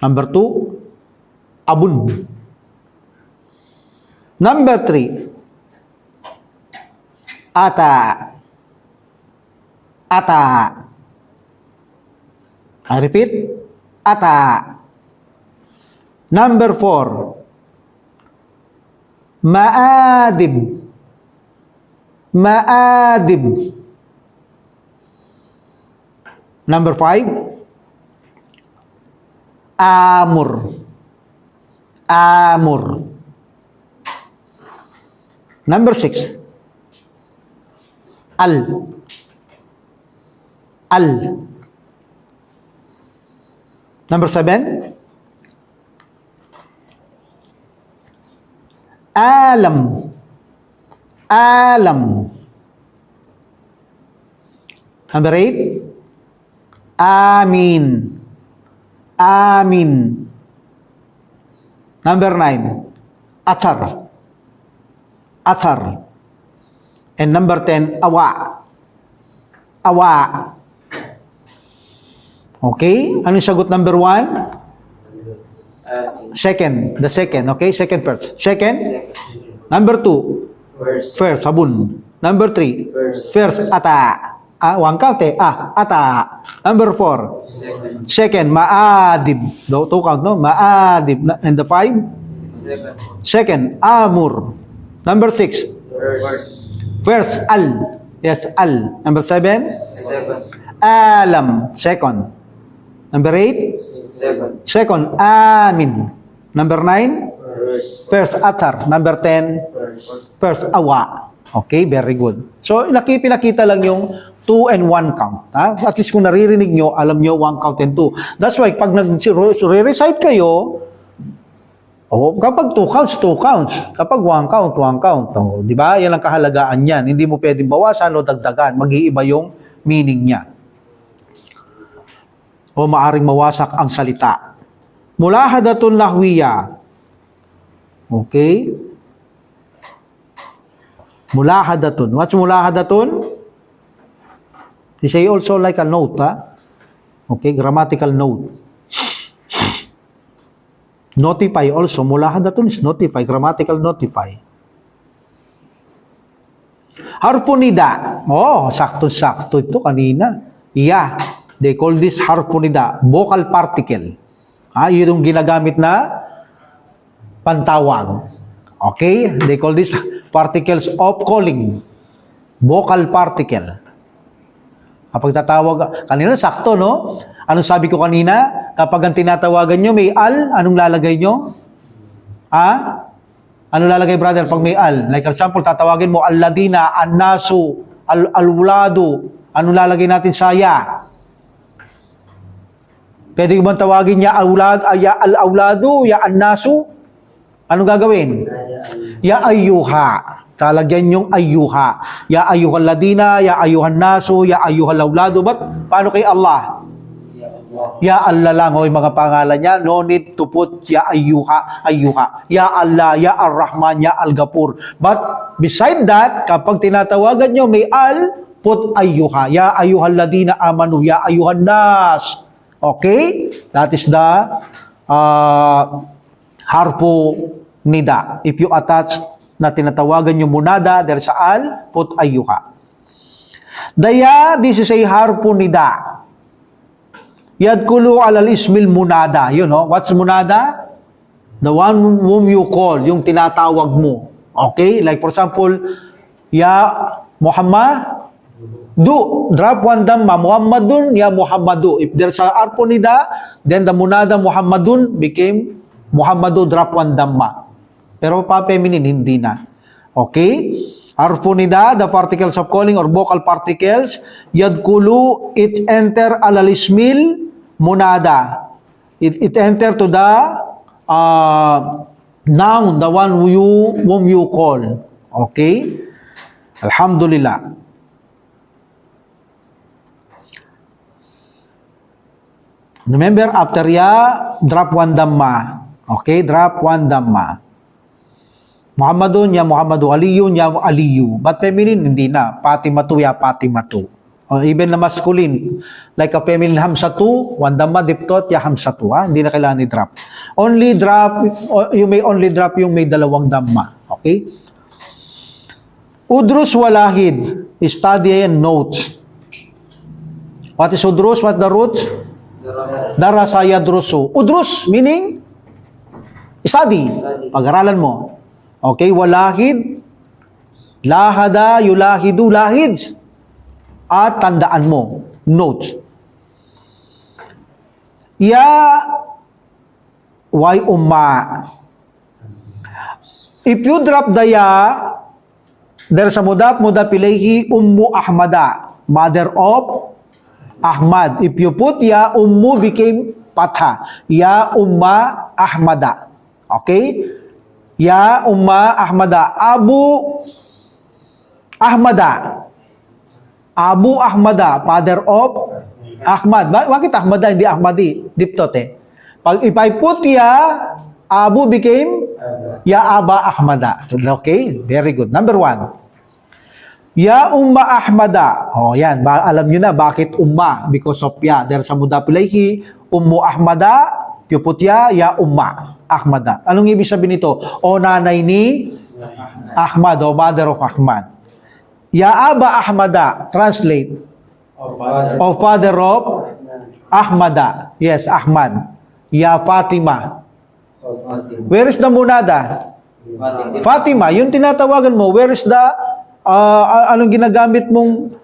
Number 2. Abun. Number 3. Ata. Ata. I repeat. Ata. Number 4. Maadib. Maadib. Number 5. Amur. Amur. Number 6. Al. Al. Number 7. Alam. Alam. Number 8. Amin. Amin. Number 9. Atsar. Atsar. And number 10, awa. Awa. Okay? Ano yung sagot number 1? Asin. Second. The second. Okay? Second first. Second. Second. Number 2. Verse. First, sabun. Number 3. First. First, ata. One count eh. Ata. Number 4. Second, ma'adib. Two count, no? Ma'adib. And the 5? Second, amur. Number 6. First, al. Yes, al. Number 7? Alam. Second. Number 8? Second, amin. Number 9? First, atar. Number 10? First, awa. Okay, very good. So, pinakita lang yung 2 and 1 count. Ha? At least kung naririnig nyo, alam nyo 1 count and 2. That's why, pag nag-recite kayo, kapag 2 counts, 2 counts. Kapag 1 count, 1 count. Di ba? Yan ang kahalagaan yan. Hindi mo pwedeng bawasan o dagdagan. Mag-iiba yung meaning niya. O maaring mawasak ang salita. Mulahadatun lahwiya. Okay? Mulahadatun. What's mulahadatun? They say also like a note, ha? Okay, grammatical note. Notify also. Mulahadatun is notify, grammatical notify. Harpunida. Oh, sakto-sakto ito kanina. Yeah. They call this harpunida, vocal particle. Yun yung ginagamit na pantawag. Okay? They call this particles of calling. Vocal particle. Kapag tatawag, kanina sakto, no? Anong sabi ko kanina? Kapag ang tinatawagan nyo may al, anong lalagay nyo? Anong lalagay, brother, pag may al? Like example, tatawagin mo al-ladina, an-nasu, al-wuladu. Anong lalagay natin sa ya? Pwede bang tawagin ya al-awladu, ya an-nasu? Anong gagawin? Ya ayyuha. Talagyan yung ayyuha. Ya ayyuhal ladina, ya ayyuhan nasu, ya ayyuhal awladu. Paano kay Allah? Ya Allah lang, o yung mga pangalan niya. No need to put ya ayyuha, ayyuha. Ya Allah, ya ar-Rahman, ya al-Ghafur. But beside that, kapag tinatawagan nyo may al, put ayyuha. Ya ayyuhal ladina amanu, ya ayyuhan nas. Okay? That is the harfu nida. If you attach na tinatawagan yung munada, there's al, put ayyuha. Daya, this is a harfu nida. Yadkulu alal ismil munada. You know, what's munada? The one whom you call, yung tinatawag mo. Okay? Like for example, ya Muhammad, drop one damma, Muhammadun, ya Muhammadu. If there's a harfu nida, then the munada Muhammadun became Muhammadu, drop one damma. Pero pa-feminine, hindi na. Okay? Harfu nida, the particles of calling or vocal particles, yadkulu, it enter alal ismil munada. It enter to the noun, the one whom you call. Okay? Alhamdulillah. Remember, after ya, drop one damma. Okay? Drop one damma. Muhammadun, ya Muhammadu, Aliyun, ya Aliyu. But feminine, hindi na. Fatimatu, ya Fatimatu. Or even na masculine, like a feminine hamsatu, one damma, diptot, ya hamsatu. Hindi na kailangan i-drop. Only drop, you may only drop yung may dalawang damma. Okay? Udrus walahid, study and notes. What is udrus? What the roots? Darasa yadrusu. Udrus, meaning? Study. Pag-aralan mo. Okay, walahid, lahada, yulahidu, lahids. At tandaan mo, notes. Ya, why umma. If you drop the ya, there's a mudaf ilayhi, ummu ahmada, mother of Ahmad. If you put ya, ummu became patha. Ya umma ahmada. Okay? Ya umma ahmada. Abu Ahmada. Abu Ahmada, father of Ahmad. Bakit Ahmada, hindi Ahmadi? Diptot eh. If I put ya, Abu became ya Aba Ahmada. Okay? Very good. Number 1. Ya umma ahmada. Oh, yan. Alam nyo na bakit umma. Because of ya. There's a mudaf ilayhi. Ummu ahmada. Puput ya umma ahmada. Anong ibig sabihin nito? O nanay ni Ahmad o mother of Ahmad. Ya aba ahmada. Translate. O father. O father of Ahmada. Yes, Ahmad. Ya Fatima. O Fatima. Where is the munada? Fatima. Fatima, yung tinatawagan mo, where is the, anong ginagamit mong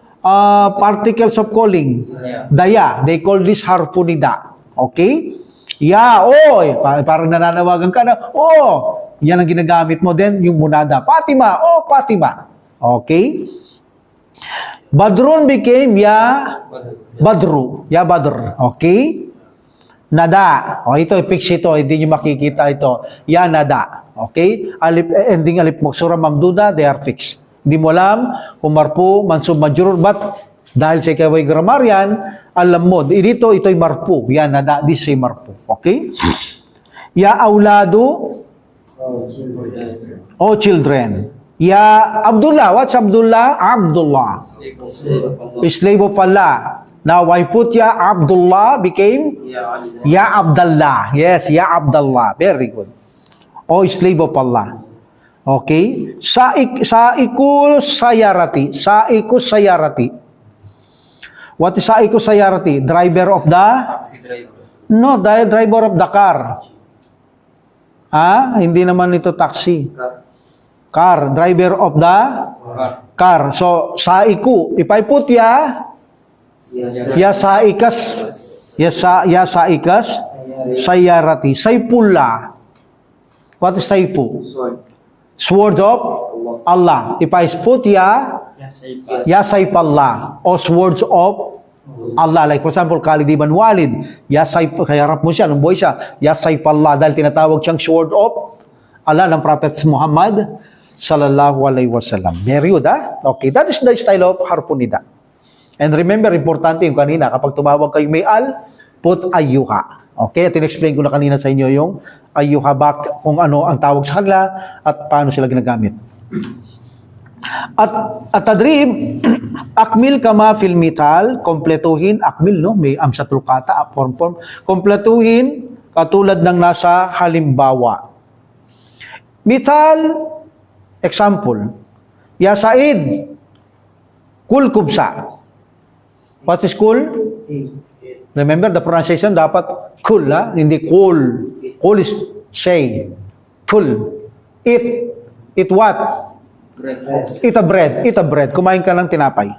particles of calling? Yeah. Daya. They call this harpunida. Okay? Ya, oy. Parang nananawagan ka na, oh. Yan ang ginagamit mo din, yung munada. Fatima, oh, Fatima. Okay? Badrun became Ya Badru. Ya Badr. Okay? Nada. O ito, fix ito. Hindi nyo makikita ito. Ya Nada. Okay? Ending alif maksura mamduda, they are fixed. Hindi mo alam kung marpu, mansub, majrur, but dahil sa ikaway grammarian, alam mo, dito, ito'y marpu. Ya Nada, this is marpu. Okay? Ya Auladu, O children. O children. Ya Abdullah. What's Abdullah? Abdullah. Slave of Allah. Now, I put Ya Abdullah became Ya Ali. Ya Abdullah. Yes, Ya Abdullah. Very good. O slave of Allah. Okay? Saikul sayarati. Saikus sayarati. What is Saikus sayarati? Driver of the? Taxi driver. No, driver of the car. Hindi naman ito taxi. Car. Driver of the car. So, saiku. If I put ya, ya saikas. Ya saikas. Sayarati. Saipullah. What is saifu? Sword. Sword of Allah. If I put ya, ya saipallah. O swords of Allah. Like for example, Khalid ibn Walid. Ya saif, kaya harap mo siya, nung buhay siya. Ya saipallah. Dahil tinatawag siyang sword of Allah ng Prophet Muhammad sallallahu alaihi wasallam. Very good, Okay, that is the style of harpunida. And remember, importante yung kanina, kapag tumawag kayo may al, put ayyuha. Okay, at in-explain ko na kanina sa inyo yung ayyuha back, kung ano ang tawag sa kanila at paano sila ginagamit. At tadrib, akmil kama fil mithal, kompletuhin, akmil, no? May amsatul kata, form, kompletuhin, katulad ng nasa halimbawa. Mithal, example, Ya Said, kul kubsa. What is kul? Remember, the pronunciation dapat kul, hindi kul. Kul is say. Kul. Eat what? Eat a bread. Eat a bread. Kumain ka ng tinapay.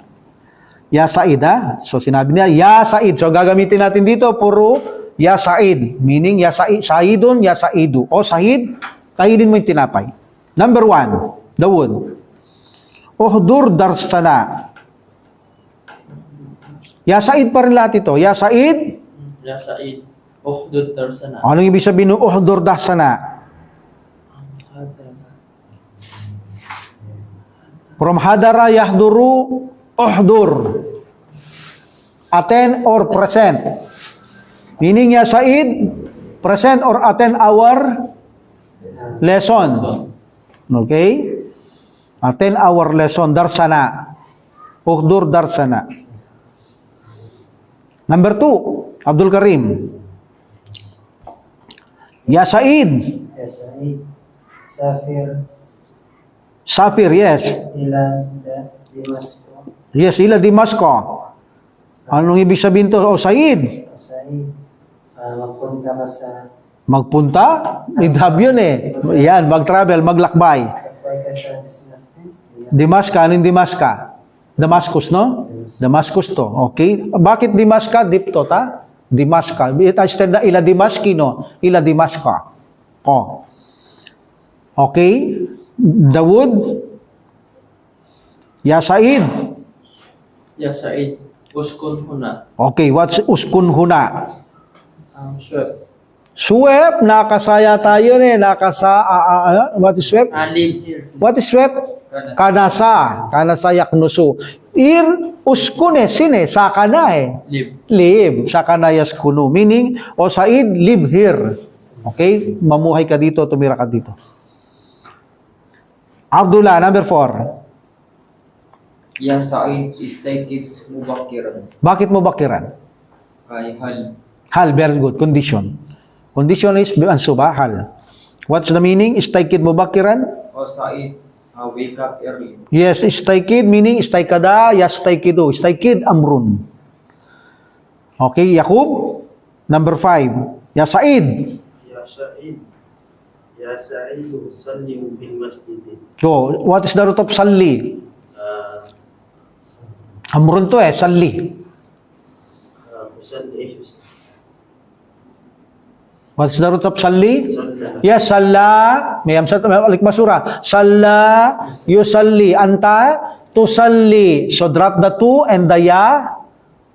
Ya Said, So, sinabi niya, Ya Said. So, gagamitin natin dito, puro Ya Said. Meaning, Ya Said. Saidun, Ya Saidu. O, Said, kainin mo yung tinapay. Number 1, the wood. Uhdur darsana. Ya Said pa rin lahat ito. Ya Said. Ya Said. Uhdud darsana. Anong ibig sabihin ng uhdur darsana? From hadara yahduru, uhdur. Attend or present. Meaning, Ya Said, present or attend our lesson. Okay? Attend our lesson. Darsana. Uhdur darsana. Number 2, Abdul Karim. Ya Said. Ya Said. Safir. Safir, yes. Ila Damasco. Yes, ila Damasco. Anong ibig sabihin to? O Said. O Said. Magpunta ka sa Magpunta? Idhab yun eh. Yan, mag-travel, maglakbay. Kapay ka sa Damascus, anong Damascus? Damascus, no? Damascus to. Okay? Bakit Damascus? Dipto, ta? Damascus. Instead na ila Damaski, no? Ila Damascus. Oh. Okay? The wood. Ya Said. Ya Said. Uskun huna. Okay, what's uskun huna? Swep. Swep, nakasaya tayo eh. What is swep? Live here. What is swep? Kanasa. Kanasa yaknusu. Uskun sine, saka na Live. Live. Saka na yaskunu. Meaning, o Said, live here. Okay? Mamuhay ka dito, tumira ka dito. Abdullah, number 4. Ya Said istaykid mubakiran. Bakit mo bakiran? Kay hal. Hal, very good. Condition. Condition is ansubah, hal. What's the meaning? Istaykid mo bakiran? O Said Wake up early. Yes, istaykid meaning istaykada, yastaykidu. Istaykid amrun. Okay, Yakub. Number 5. Ya Said. Ya Sa'id. Ya Sa'idu, sallim bil masjid. So, what is the root of salli? Ah, Amrun to salli. usalli, What is the root of salli? salla. Yes, salla. May amsat, balik basura. Salla, yusalli. Anta, tusalli. So, drop the tu and the ya,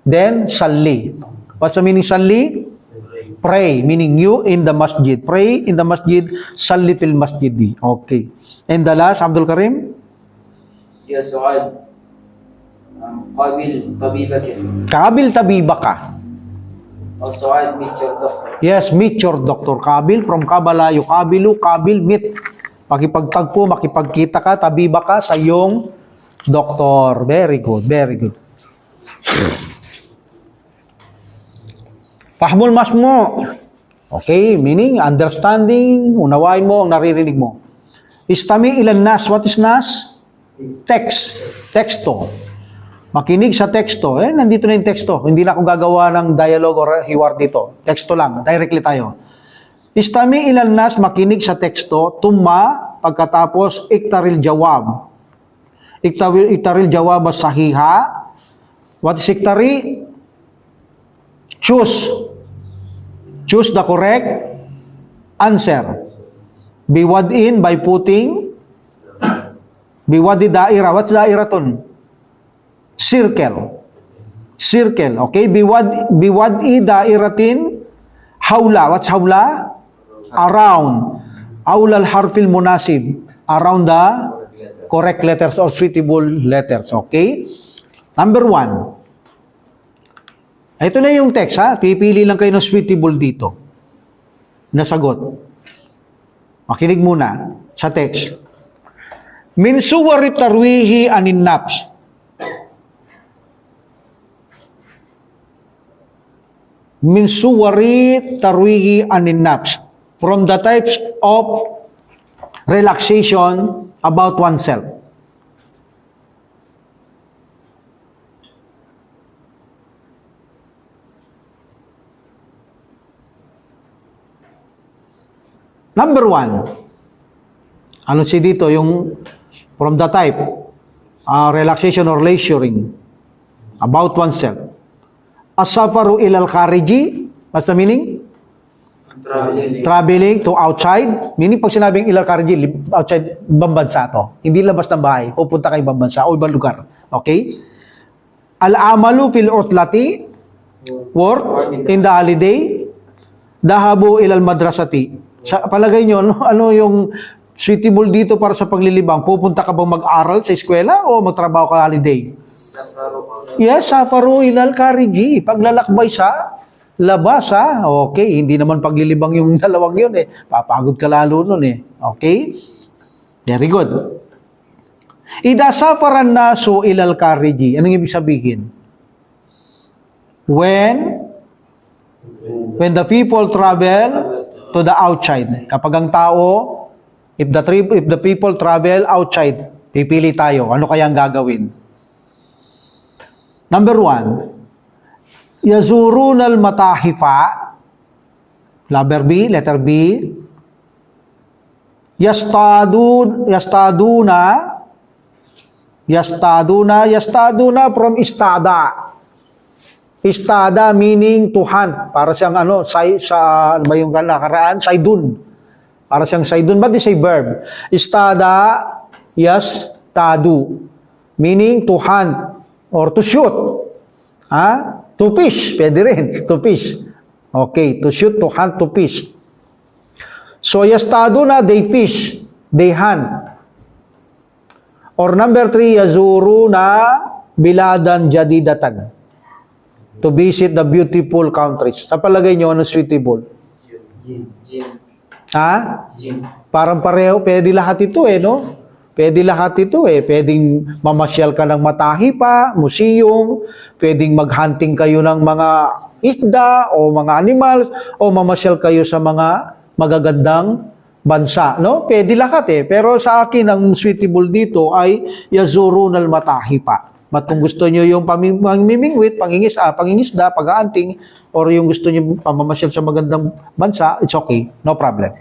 then salli. What's the meaning salli? Pray, meaning you in the masjid. Pray in the masjid, salli fil masjidi. Okay. And the last, Abdul Karim? Ya Su'ad. Qabil tabibak. Kabil tabibaka. O Su'ad, meet your doctor. Yes, meet your doctor. Kabil, from kabala, yukabilu, kabil, meet. Makipagtagpo, makipagkita ka, tabiba ka sa iyong doktor. Very good, very good. Fahmul masmo. Okay, meaning understanding, unawain mo ang naririnig mo. Istami ilan nas. What is nas? Text. Teksto. Makinig sa teksto. Nandito na yung teksto. Hindi na ako gagawa ng dialogue or hiwar dito. Teksto lang. Directly tayo. Istami ilan nas, makinig sa teksto. Tumma, pagkatapos, iktaril jawab. Iktaril jawab sahiha. What is iktari? Choose. Choose the correct answer. Biwad in by putting. Biwadi daira. What's daira ton? Circle. Circle. Okay? Biwadi dairatin. Hawla. What's hawla? Around. Awla al-harfil munasib. Around the correct letters or suitable letters. Okay? Number 1. Ito na yung text, ha? Pipili lang kayo ng suitable dito. Nasagot. Makinig muna sa text. Min suwari tarwihi anin nafs. Min suwari tarwihi anin nafs. From the types of relaxation about oneself. Number 1. Ano si dito? Yung from the type, relaxation or leisuring about oneself. As-safaru ilal khariji. What's the meaning? Traveling. Traveling to outside. Meaning pag sinabing ilal khariji, outside, ibang bansa to. Hindi labas ng bahay. Pupunta kayo ibang bansa o ibang lugar. Okay? Al-amalu fil utlati. Work in the holiday. Dahabu ilal madrasati. Sa palagay nyo, ano yung suitable dito para sa paglilibang? Pupunta ka bang mag-aral sa eskwela o magtrabaho ka holiday? Safaru. Yes, safaru ilal kariji. Paglalakbay sa labas, ha? Okay, hindi naman paglilibang yung dalawang yun eh. Papagod ka lalo nun eh. Okay? Very good. Ida safaran nasu ilal kariji. Anong ibig sabihin? When the people travel to the outside. Kapag ang tao, if the people travel outside, pipili tayo. Ano kaya ang gagawin? Number 1, yazuruna al-matahifa. Letter B. Yastaduna from istada. Istada meaning to hunt. Para siyang ano ba yung nakaraan? Saydun. Para siyang saydun. But is a verb. Istada, yastadu. Meaning to hunt or to shoot. To fish. Pwede rin. To fish. Okay. To shoot, to hunt, to fish. So, yastaduna, they fish. They hunt. Or number 3, yazuruna biladan jadidatan. To visit the beautiful countries. Sa palagay nyo, ano suitable? Gym. Gym. Parang pareho, pwede lahat ito no? Pwede lahat ito Pwedeng mamasyal ka ng Matahi pa, museum, pwedeng maghunting kayo ng mga isda o mga animals, o mamasyal kayo sa mga magagandang bansa, no? Pwede lahat eh. Pero sa akin, ang suitable dito ay yazurunal matahi pa. But kung gusto nyo yung pamimingwit, pangingisda, pag-aanting, or yung gusto nyo pamamasyal sa magandang bansa, it's okay. No problem.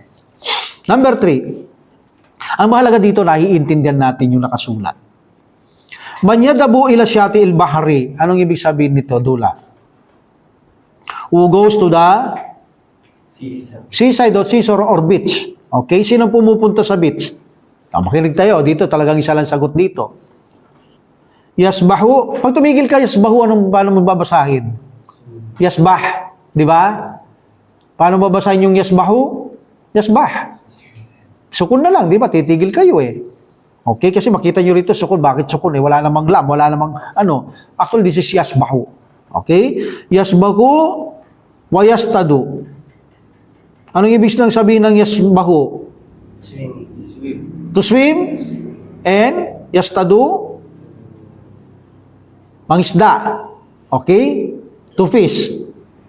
Number 3. Ang mahalaga dito, naiintindihan natin yung nakasulat. Manyadabu ila syati il-bahari. Anong ibig sabihin nito, Dula? Who goes to the seaside or seashore or beach? Okay, sino pumupunta sa beach? Makinig tayo, dito talagang isa lang sagot dito. Yasbahu. Pag tumigil ka, yasbahu, paano mo babasahin? Yasbah. Di ba? Paano babasahin yung yasbahu? Yasbah. Sukun na lang, di ba? Titigil kayo eh. Okay, kasi makita nyo rito sukun. Bakit sukun eh? Wala namang lam, wala namang ano. Actually, this is yasbahu. Okay? Yasbahu wa yastadu. Anong ibig sabihin ng yasbahu? Swim. To swim and yastadu mangisda. Okay? To fish.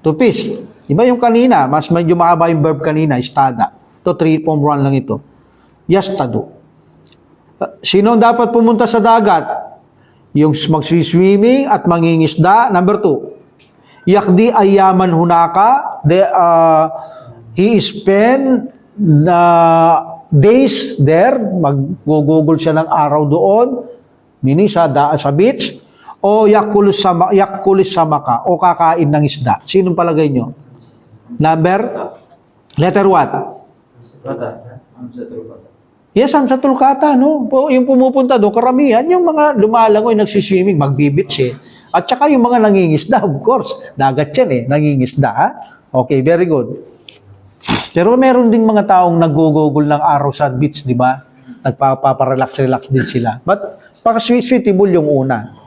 To fish. Iba yung kanina, mas medyo mahaba yung verb kanina, istada. Ito, 3 form 1 lang ito. Yastadu. Sino ang dapat pumunta sa dagat? Yung mag-swimming at mangingisda. Number 2. Yakdi ayaman hunaka. He spend days there. Mag-google siya ng araw doon. Meaning sa beach. O yakulis sama ka. O kakain ng isda. Sinong palagay nyo? Letter what? Yes, Amsatul Kata, no? Yung pumupunta doon, karamihan, yung mga lumalangoy, nagsiswimming, magbibits eh. At saka yung mga nangingisda, of course. Dagat yan eh, nangingisda, ha? Okay, very good. Pero meron din mga taong nag-google ng araw sa beach, di ba? Nagpaparelax-relax din sila. But, suitable yung una.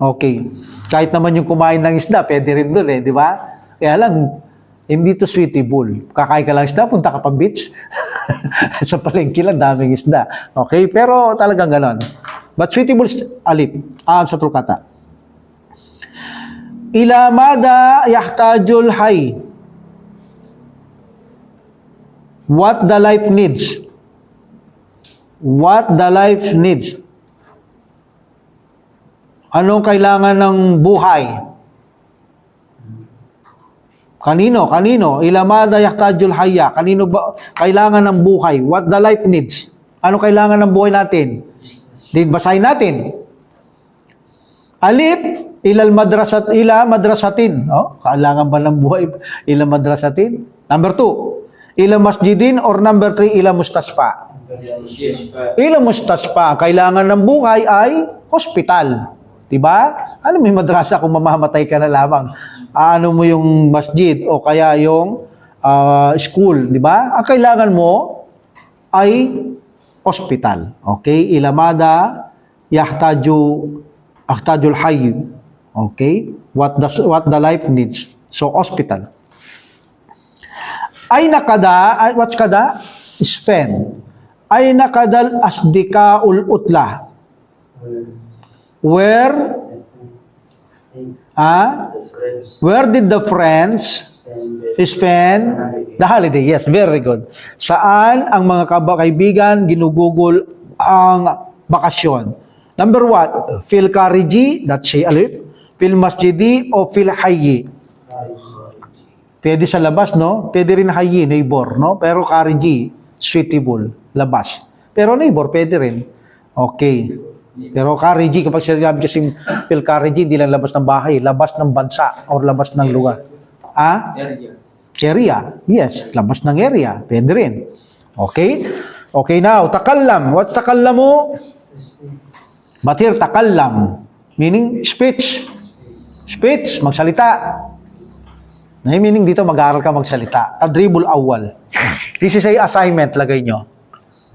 Okay. Kahit naman yung kumain ng isda, pwede rin doon eh, di ba? Kaya lang, hindi to suitable. Kakain ka lang isda, punta ka pa beach. Sa palengke lang, daming isda. Okay? Pero talagang ganon. But suitable, alip. Sa Tulkata. Ila mada yahtajul hay. What the life needs. What the life needs. Anong kailangan ng buhay? Kanino? Ilamada yahtajul hayya. Kanino ba kailangan ng buhay? What the life needs. Ano kailangan ng buhay natin? Basahin natin. Alif, ila madrasatin. Oh, kailangan ba ng buhay? Ila madrasatin. Number 2, ila masjidin or number 3, ila mustasfa. Ila mustasfa. Kailangan ng buhay ay hospital. Diba? Ano may madrasa kung mamamatay ka na lamang? Ano mo yung masjid o kaya yung school, diba? Ang kailangan mo ay hospital. Okay? Ilamada yahtajul hayy. Okay? What the life needs. So, hospital. Ay nakada, what's kada? Spend. Ay nakadal asdika ulutla. Where did the friends spend the holiday? Yes, very good. Saan ang mga kaibigan ginugugol ang bakasyon? Number 1, fil kariji, that's si alif, fil masjidi o fil hayyi. Pwede sa labas, no? Pwede rin hayyi, neighbor, no? Pero kariji, suitable, labas. Pero neighbor, pwede rin. Okay. Pero kariji, kapag sinabi kasi fil kariji, hindi lang labas ng bahay, labas ng bansa or labas ng lugar. Area. Yes, labas ng area. Pwede rin. Okay? Okay now, takallam. What's takallamu? But here, takallam. Meaning, speech. Speech, magsalita. Meaning dito, mag-aaral ka magsalita. Tadribul awal. This is a assignment, lagay nyo.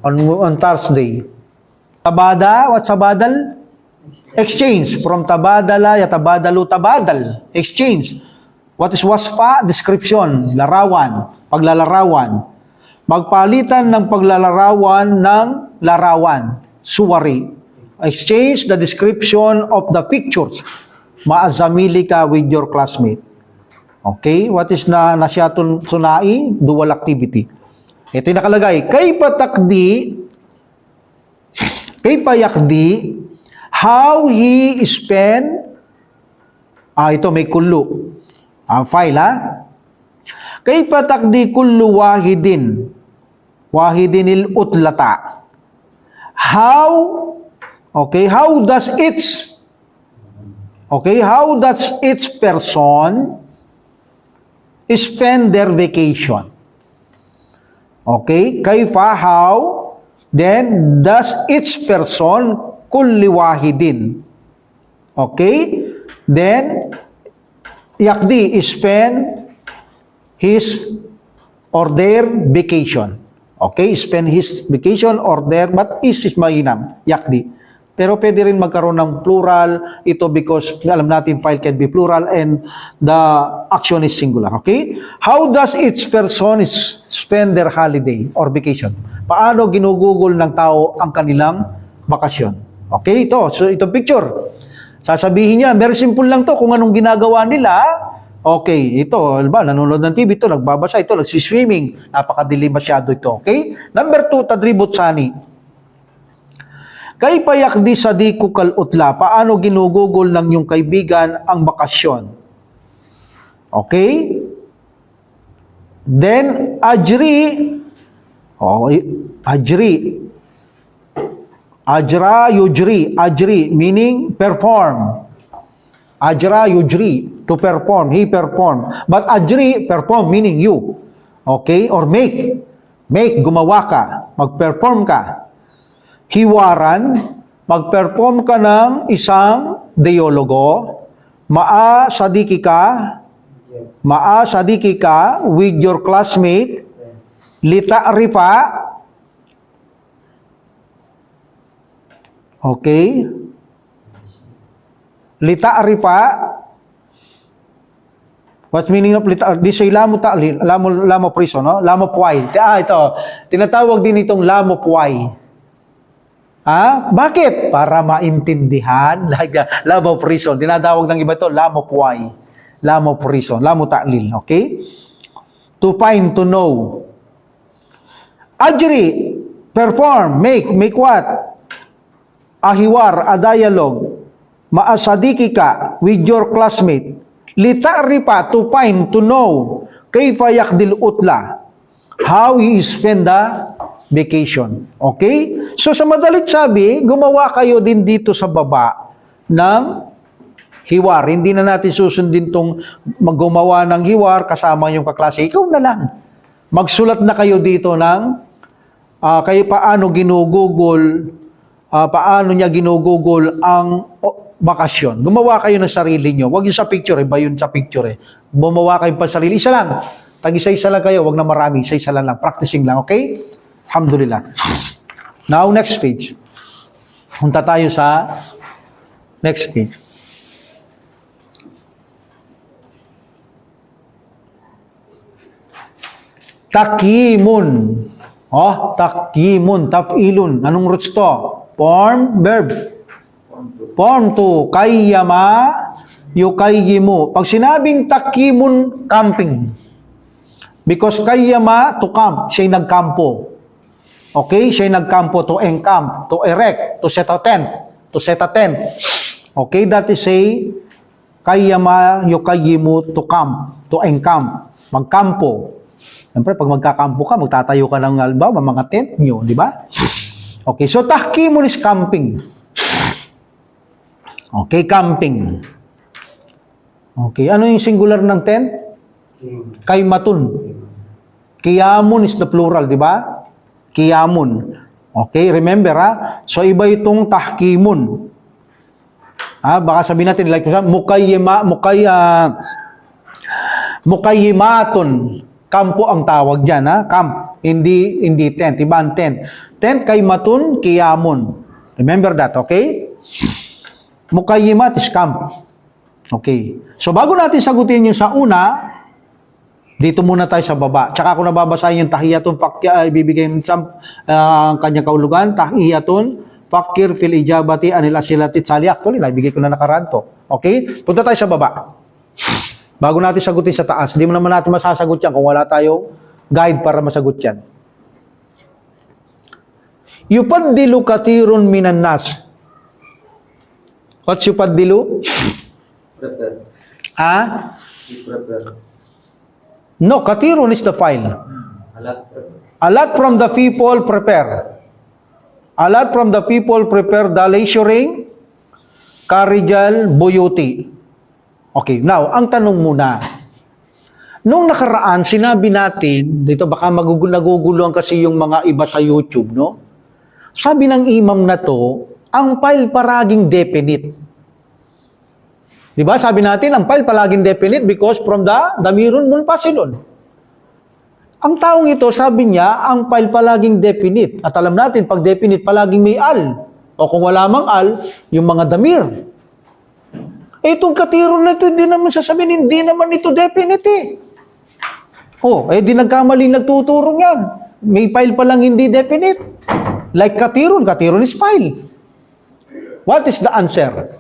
On Thursday. Tabada, what's tabadal? Exchange. From tabadala, yatabadalu, tabadal. Exchange. What is wasfa? Description. Larawan. Paglalarawan. Magpalitan ng paglalarawan ng larawan. Suwari. Exchange the description of the pictures. Maazamili ka with your classmate. Okay? What is nasyatun sunai? Dual activity. Ito yung nakalagay. Kayfa yakdi, how he spend, ito may kullu. File Kayfa takdi kullu wahidinil utlata. How does each person spend their vacation? Okay, kayfa, how, then does each person kulli wahidin. Okay, then yakdi spend his or their vacation. Okay, spend his vacation or their, but is mainam, yakdi. Pero pwede rin magkaroon ng plural ito because alam natin file can be plural and the action is singular. Okay? How does each person spend their holiday or vacation? Paano ginugugol ng tao ang kanilang bakasyon? Okay, ito. So, ito picture. Sasabihin niya, very simple lang to kung anong ginagawa nila. Okay, ito, nanonood ng TV, ito, nagbabasa, ito, nagsiswimming. Napakadilim masyado ito. Okay? Number 2, tadribut sani. Kayfa yakdi sadiku kal utla, paano ginugugol ng iyong kaibigan ang bakasyon? Okay? Then, ajri, ajri, meaning perform. Ajra yujri, to perform, he perform. But ajri, perform, meaning you. Okay? Or make, gumawa ka, mag-perform ka. Hiwaran, mag-perform ka ng isang dialogo, maasadiki ka with your classmate, lita'rifa, okay, lita'rifa, what's meaning of lita'rifa? This ay lamo priso, no? Lamo puway. Ito, tinatawag din itong lamo puway. Bakit? Para maintindihan. Lamo prison. Tinatawag ng iba ito, lamo puway. Lamo prison. Lamo ta'lil. Okay? To find, to know. Ajri, perform, make what? Ahiwar, a dialogue. Maasadiki ka with your classmate. Lita'rifa, to find, to know. Kayfa yakdil utla. How he spend the vacation. Okay? So sa madalit sabi, gumawa kayo din dito sa baba ng hiwar. Hindi na natin susundin tong maggumawa ng hiwar kasama yung kaklase. Ikaw na lang. Magsulat na kayo dito ng kayo paano niya ginugugol ang bakasyon. Gumawa kayo ng sarili nyo. Huwag yung sa picture, iba yun sa picture. Gumawa kayo pa sarili. Isa lang. Tag-isa-isa lang kayo. Huwag na marami. Isa-isa lang. Practicing lang. Okay? Alhamdulillah. Now, next page. Punta tayo sa next page. Takimun. Takimun. Taf'ilun. Anong roots to? Form, verb. Form to. Kayyama, yukayyimu. Pag sinabing takimun, camping. Because kayyama, to camp. Siya'y nagkampo. Okay? Siya'y nagkampo to encamp, to erect, to set a tent. Okay? That is say, kayyama yukayyimu to camp, to encamp. Magkampo. Siyempre, pag magkakampo ka, magtatayo ka ng halimbawa, mga tent nyo, di ba? Okay, so tahkimun is camping. Okay, camping. Okay, ano yung singular ng tent? Kaymatun. Qiyamun is the plural, di ba? Qiyamun. Okay, remember So iba itong tahkimun. Baka sabihin natin, like mukayyimatun. Kampo ang tawag dyan, Camp. Hindi tent. Iba ang tent. Tent kaymatun, qiyamun. Remember that, okay? Mukayyimat is camp. Okay. So bago natin sagutin yung sa una, dito muna tayo sa baba. Tsaka ako nababasahin yung tahiyatun, ibibigay sa kanyang kaulugan. Tahiyatun, fakir fil ijabati anil asilati tsali. Actually, ibigay ko na nakaranto. Okay? Punta tayo sa baba. Bago natin sagutin sa taas, hindi mo naman natin masasagot yan kung wala tayong guide para masagot yan. Yupaddilu katirun minan nas. What's yupaddilu? Prepare. Ha? Be prepare. No, katirun is the file. A lot prepare. A lot from the people prepare. A lot from the people prepare the leisuring karijal buyuti. Okay, now, ang tanong muna. Nung nakaraan, sinabi natin, dito baka naguguluhan kasi yung mga iba sa YouTube, no? Sabi ng imam na to, ang file paraging definite. Di ba? Sabi natin, ang file palaging definite because from the damirun munfasilun. Ang taong ito, sabi niya, ang file palaging definite. At alam natin, pag definite, palaging may al. O kung wala mang al, yung mga damir. Itong katirun na ito, hindi naman sasabihin, hindi naman ito definite eh. Di nagkamaling nagtuturong yan. May file palang hindi definite. Like katirun is file. What is the answer?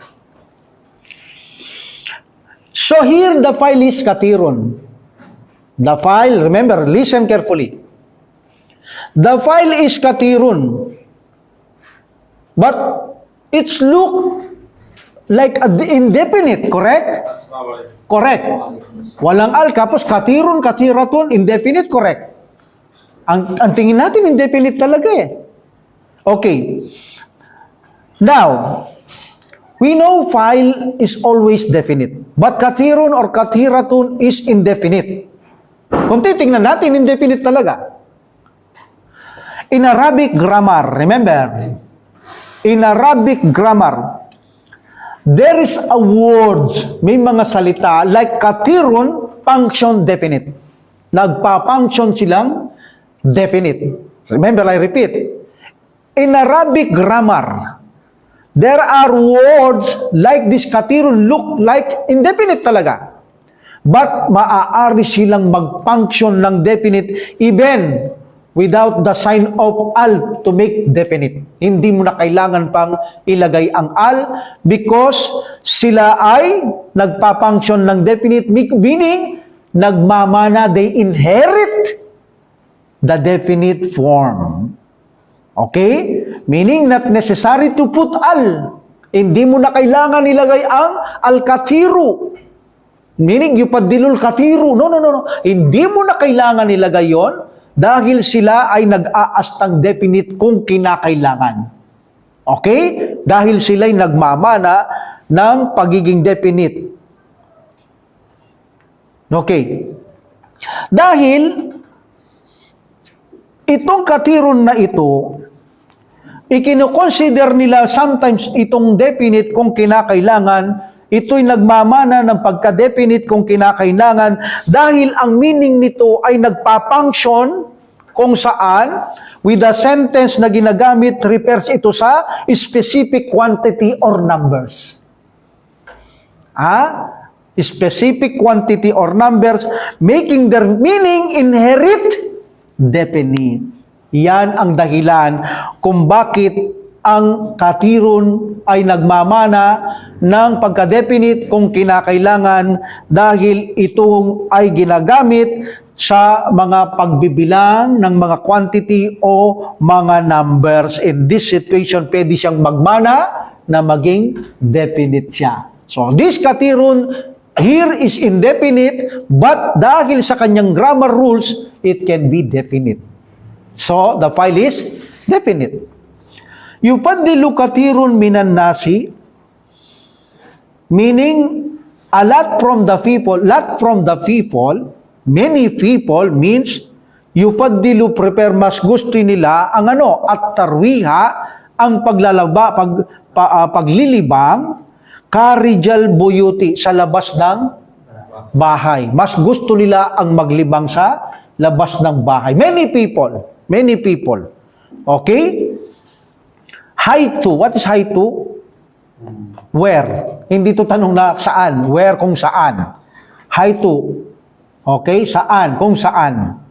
So here the file is katirun. The file, remember, listen carefully. The file is katirun. But it's look like indefinite, correct? Correct. Walang al, kapos katirun, katiratun, indefinite, correct. Ang tingin natin, indefinite talaga eh. Okay. Now, we know file is always definite. But katirun or katiratun is indefinite. Kung titingnan natin, indefinite talaga. In Arabic grammar, remember, in Arabic grammar, there is a words, may mga salita, like katirun, function definite. Nagpa-function silang definite. Remember, I repeat, in Arabic grammar, there are words like this katirun look like indefinite talaga. But maaari silang mag-function ng definite even without the sign of al to make definite. Hindi mo na kailangan pang ilagay ang al because sila ay nagpa-function ng definite, meaning nagmamana, they inherit the definite form. Okay? Meaning not necessary to put al. Hindi mo na kailangan ilagay ang al-katiru. Meaning yupaddilul katiru. No. Hindi mo na kailangan ilagay yon dahil sila ay nag-aastang definite kung kinakailangan. Okay? Dahil sila'y nagmamana ng pagiging definite. Okay. Dahil itong katirun na ito, ikinoconsider nila sometimes itong definite kung kinakailangan, ito'y nagmamana ng pagka-definite kung kinakailangan dahil ang meaning nito ay nagpa-function kung saan with the sentence na ginagamit refers ito sa specific quantity or numbers. Specific quantity or numbers making their meaning inherit definite. Yan ang dahilan kung bakit ang katirun ay nagmamana ng pagka-definite kung kinakailangan dahil itong ay ginagamit sa mga pagbibilang ng mga quantity o mga numbers. In this situation, pwede siyang magmana na maging definite siya. So, this katirun here is indefinite, but dahil sa kanyang grammar rules, it can be definite. So, the file is definite. Yupaddilu katirun minan nasi, meaning a lot from the people, many people means yupaddilu prepare, mas gusto nila ang at tarwiha, ang paglilibang, karijal buyuti, sa labas ng bahay. Mas gusto nila ang maglibang sa labas ng bahay. Many people. Okay? Haitu. What is haitu? Where? Hindi to tanong na saan. Where kung saan. Haitu. Okay? Saan? Kung saan.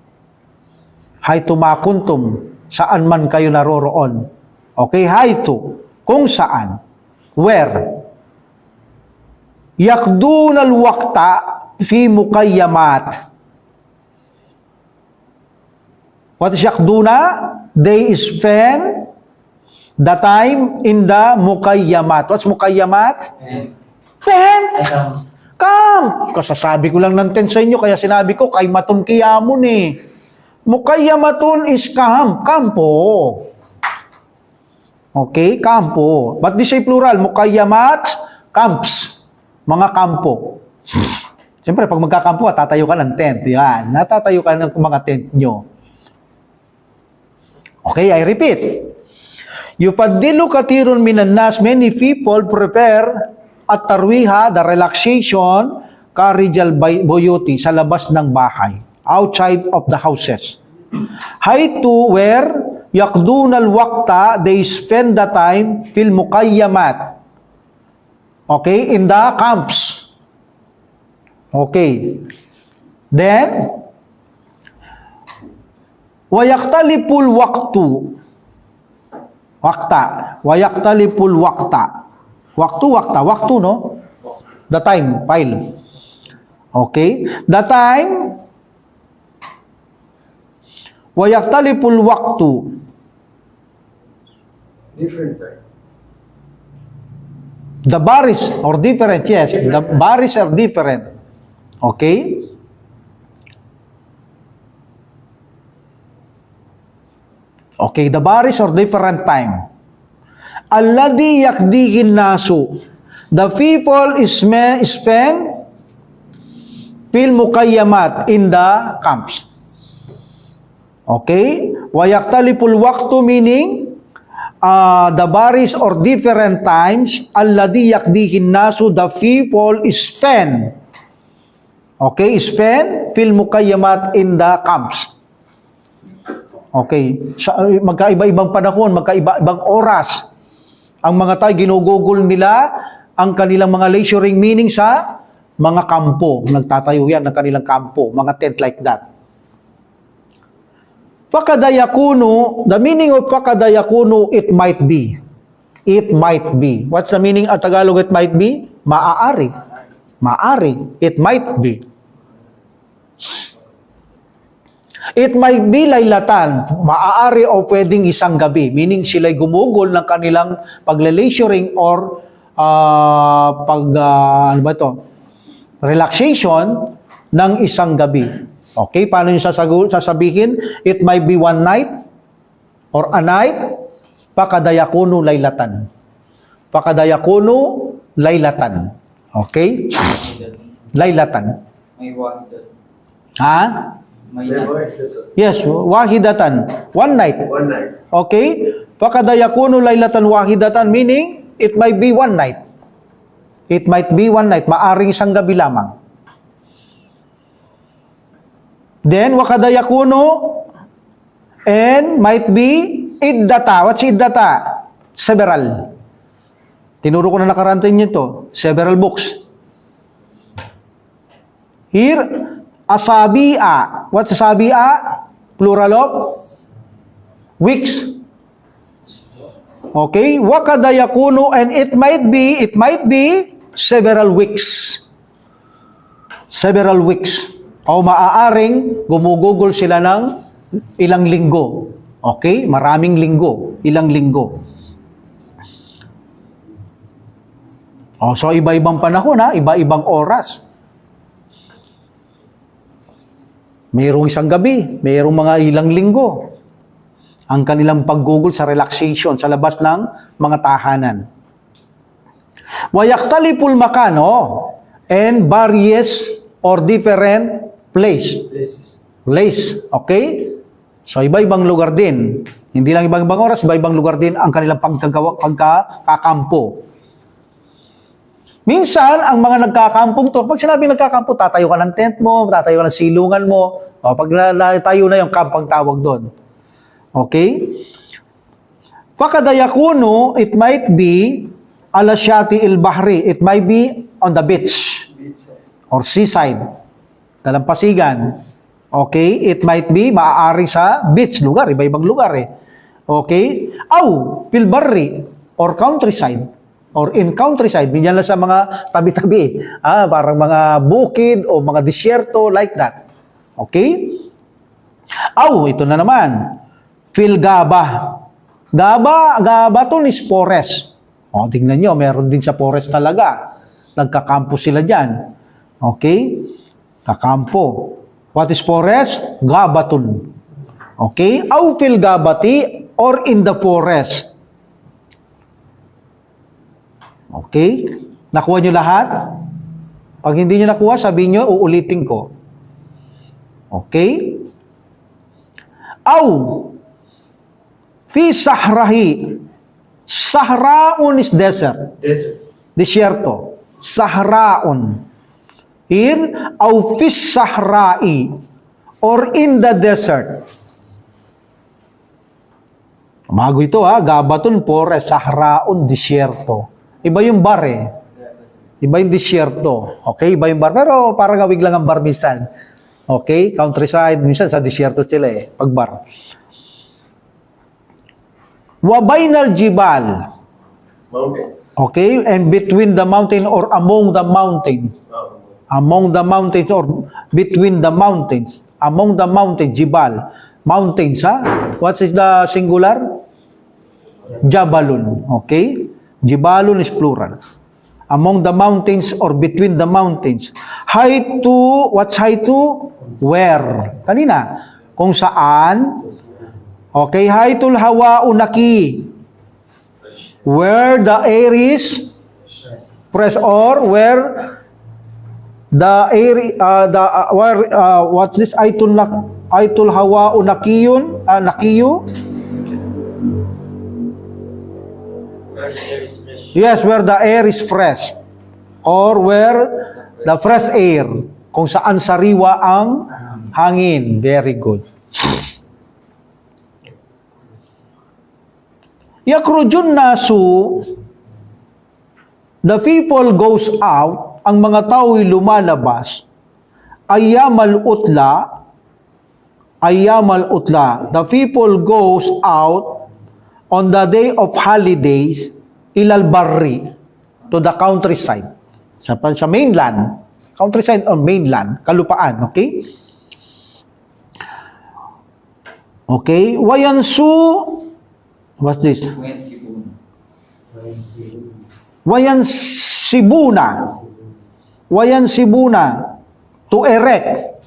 Haitu makuntum. Saan man kayo naroroon. Okay? Haitu. Kung saan. Where? Yakdun al-waqta fi muqayyamat. What is yakduna? They spend The time in the mukayyamat. What's mukayyamat? Tent. Camp. Kasasabi ko lang ng tent sa inyo, kaya sinabi ko, kaymatun kiyamun eh. Mukayyamatun is camp. Kampo. Okay, kampo. But this ay plural. Mukayyamat, camps. Mga kampo. Siyempre, pag magkakampo ka, tatayo ka ng tent. Yan. Natatayo ka ng mga tent nyo. Okay, I repeat. Yufaddilu katirun minan nas, many people prepare at tarwiha, the relaxation, karijal boyoti, sa labas ng bahay, outside of the houses. Haitu where yakdunal waqta, they spend the time fil mukayyamat. Okay, in the camps. Okay. Then, wayaktalipul waqtu. Wakta. Wayaktalipul wakta. Waktu, no? The time, file. Okay? The time, wayaktalipul waktu. Different time. The baris or different, yes. The baris are different. Okay? Okay, the baris or different time. Alladhi yakdihin nasu. The people is spend fil mukayyamat, in the camps. Okay? Wa yaktalipul waqtu, meaning the baris or different times. Alladhi yakdihin nasu, the people is spend. Okay, spend fil mukayyamat, in the camps. Okay, magkaiba-ibang panahon, magkaiba-ibang oras. Ang mga tayo, ginugugol nila ang kanilang mga leisuring, meaning sa mga kampo. Nagtatayo yan ng kanilang kampo, mga tent like that. Fakadayakunu, the meaning of fakadayakunu, it might be. It might be. What's the meaning of Tagalog, it might be? Maaari. Maari. It might be. It might be laylatan, maaari o pwedeng isang gabi, meaning sila'y gumugol ng kanilang pagle-leisuring or relaxation ng isang gabi. Okay, paano nyo sasabihin? It might be one night or a night, pakadayakunu laylatan. Pakadayakunu laylatan. Okay? Laylatan. May wahidatan. Ha? May night. Yes, wahidatan. One night. One night. Okay? Fakada yakunu laylatan wahidatan, meaning it might be one night. It might be one night. Maaring isang gabi lamang. Then, wakada yakunu and might be iddata. What's iddata? Several. Tinuro ko na nakarantin nyo to. Several books. Here, asabi'a. What's asabi'a? Plural of? Weeks. Okay? Wakada yakunu, and it might be several weeks. Several weeks. O maaaring gumugugol sila ng ilang linggo. Okay? Maraming linggo. Ilang linggo. O, so iba-ibang panahon, ha? Iba-ibang oras. Mayroong isang gabi, mayroong mga ilang linggo. Ang kanilang paggugol sa relaxation sa labas ng mga tahanan. Wayaktalipul makano and various or different place. Okay? So iba-ibang lugar din. Hindi lang ibang-ibang oras, iba-ibang lugar din ang kanilang pagkakampo. Minsan, ang mga nagkakampong to, pag sinabi nagkakampo, tatayo ka ng tent mo, tatayo ka ng silungan mo. O, pag natayo na yung kampang tawag doon. Okay? Fakadayakunu, it might be ala syati il-bahri. It might be on the beach or seaside. Dalampasigan. Okay? It might be maaari sa beach lugar, iba-ibang lugar eh. Okay? Aw, pilbarri or countryside. Or in countryside, binyan lang sa mga tabi-tabi. Parang mga bukid o mga disyerto, like that. Okay? Ito na naman. Filgaba. Gabaton is forest. O, tingnan nyo, meron din sa forest talaga. Nagkakampo sila dyan. Okay? Kakampo. What is forest? Gabaton. Okay? Aw fil gabati or in the forest. Okay? Nakuha nyo lahat? Pag hindi nyo nakuha, sabihin nyo, uulitin ko. Okay? Aw fi sahrahi. Sahraun is desert. Desert. Desierto. Sahraun. Here, aw fi sahrai or in the desert. Bago ito Gabaton forest, Sahraun desierto. Iba yung bar Iba yung desierto. Okay, iba yung bar. Pero parang awig lang ang bar minsan. Okay, countryside, minsan sa desierto sila pag bar. Wabainal jibal. Mountains. Okay, and between the mountain or among the mountains. Among the mountains or between the mountains. Among the mountains, jibal. Mountains, What is the singular? Jabalun. Okay? Jibalun is plural. Among the mountains or between the mountains. Haitu, what's haitu? Where? Kanina. Kung saan. Okay, haitul hawa unaki. Where the air is fresh or where the air what's this aitul hawa unakiyun nakiyu. Yes, where the air is fresh or where the fresh air, kung saan sariwa ang hangin. Very good. Yakrujun nasu, the people goes out, ang mga tao'y lumalabas, ayamal utla, the people goes out on the day of holidays, ilal barri, to the countryside. Sa mainland, countryside or mainland, kalupaan, okay? Okay, wayansu, what's this? Wayansibuna, to erect.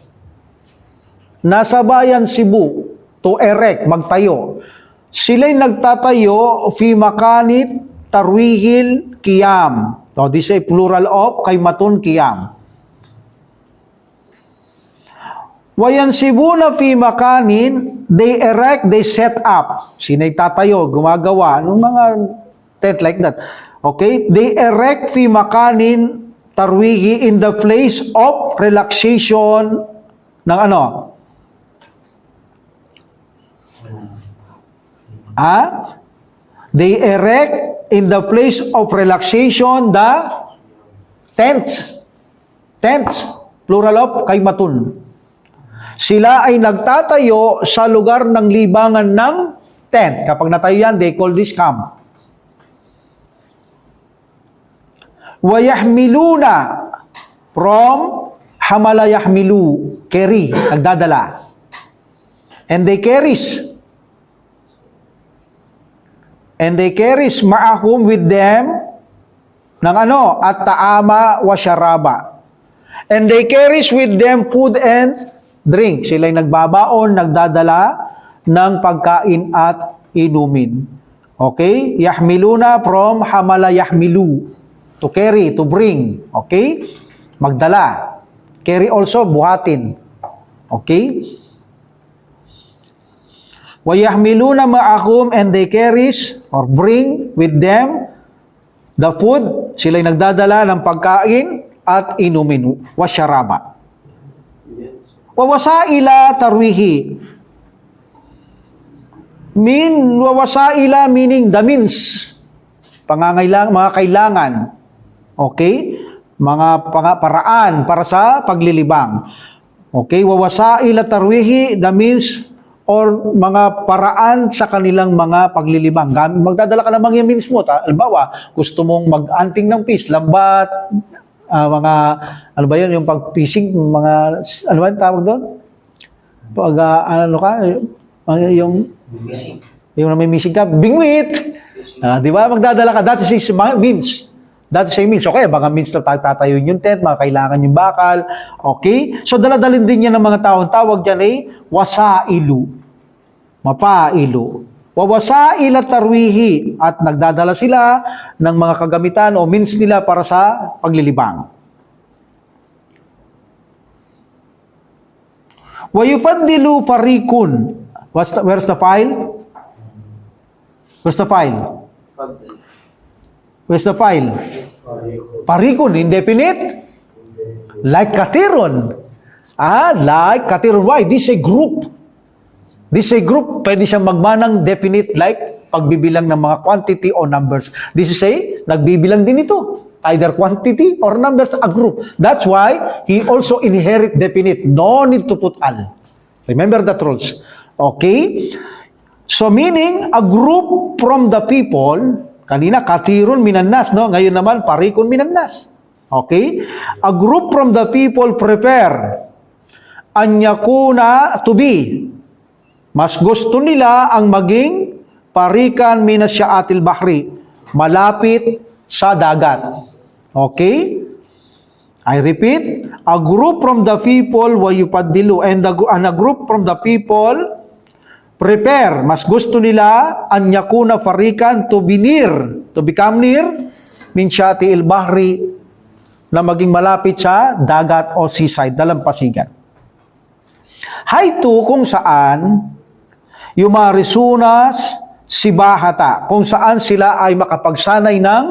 Nasa bayan Cebu, to erect, magtayo. Sila'y nagtatayo, fi makanit, tarwihil, kiyam. So, this is a plural of kaymatun kiyam. Wayansibuna fi makanin, they erect, they set up. Sina'y tatayo, gumagawa, ng mga tent like that. Okay? They erect fi makanin, tarwihi, in the place of relaxation ng ano? They erect in the place of relaxation the tents. Tents, plural of kaymatun. Sila ay nagtatayo sa lugar ng libangan ng tent. Kapag natayo yan, they call this camp. Wayahmiluna, from hamala yahmilu, carry, nagdadala. And they carries ma'ahum with them ng ano, at taama wa syaraba. And they carries with them food and drink. Sila'y nagbabaon, nagdadala ng pagkain at inumin. Okay? Yahmiluna from hamala yahmilu. To carry, to bring. Okay? Magdala. Carry also, buhatin. Okay? Wayahmiluna ma'ahum, and they carries or bring with them the food. Sila'y nagdadala ng pagkain at inumin. Wasyaraba. Wawasaila tarwihi. Wawasaila meaning the means. Mga kailangan. Okay? Mga paraan para sa paglilibang. Okay? Wawasaila tarwihi, the means or mga paraan sa kanilang mga paglilibang. Magdadala ka ng mga means mo. Halimbawa, gusto mong mag-anting ng fish, lambat, mga, ano ba yun, yung pag-fishing, mga, ano ba yung tawag doon? Pag, ano ka, yung, Yung na may missing ka, bingwit. Di ba? Magdadala ka. That is a means. That is a means. Okay, mga means na tatayo yung tent, mga kailangan yung bakal. Okay? So, daladalin din yan ng mga taong tawag dyan ay wasailu. Mapailu. Wawasail at tarwihi. At nagdadala sila ng mga kagamitan o means nila para sa paglilibang. Wayufaddilu farikun. Where's the file? Where's the file? Fadl. Where's the file? Parikun, indefinite? Like katirun. Like katirun. Why? This is a group. This is a group. Pwede siyang magmanang definite like pagbibilang ng mga quantity or numbers. This is a, nagbibilang din ito. Either quantity or numbers, a group. That's why he also inherit definite. No need to put al. Remember that rules. Okay? So meaning, a group from the people, kanina, katirun minannas, no? Ngayon naman, parikun minannas. Okay? A group from the people prepare an yakuna to be. Mas gusto nila ang maging parikan minasyaatil bahri. Malapit sa dagat. Okay? I repeat, a group from the people wayupadilu, and a group from the people prepare, mas gusto nila an yakuna farikan to be near, to become near min syati il bahri, na maging malapit sa dagat o seaside, dalampasigan. Hayto kung saan yumarisunas sibahata, kung saan sila ay makapagsanay ng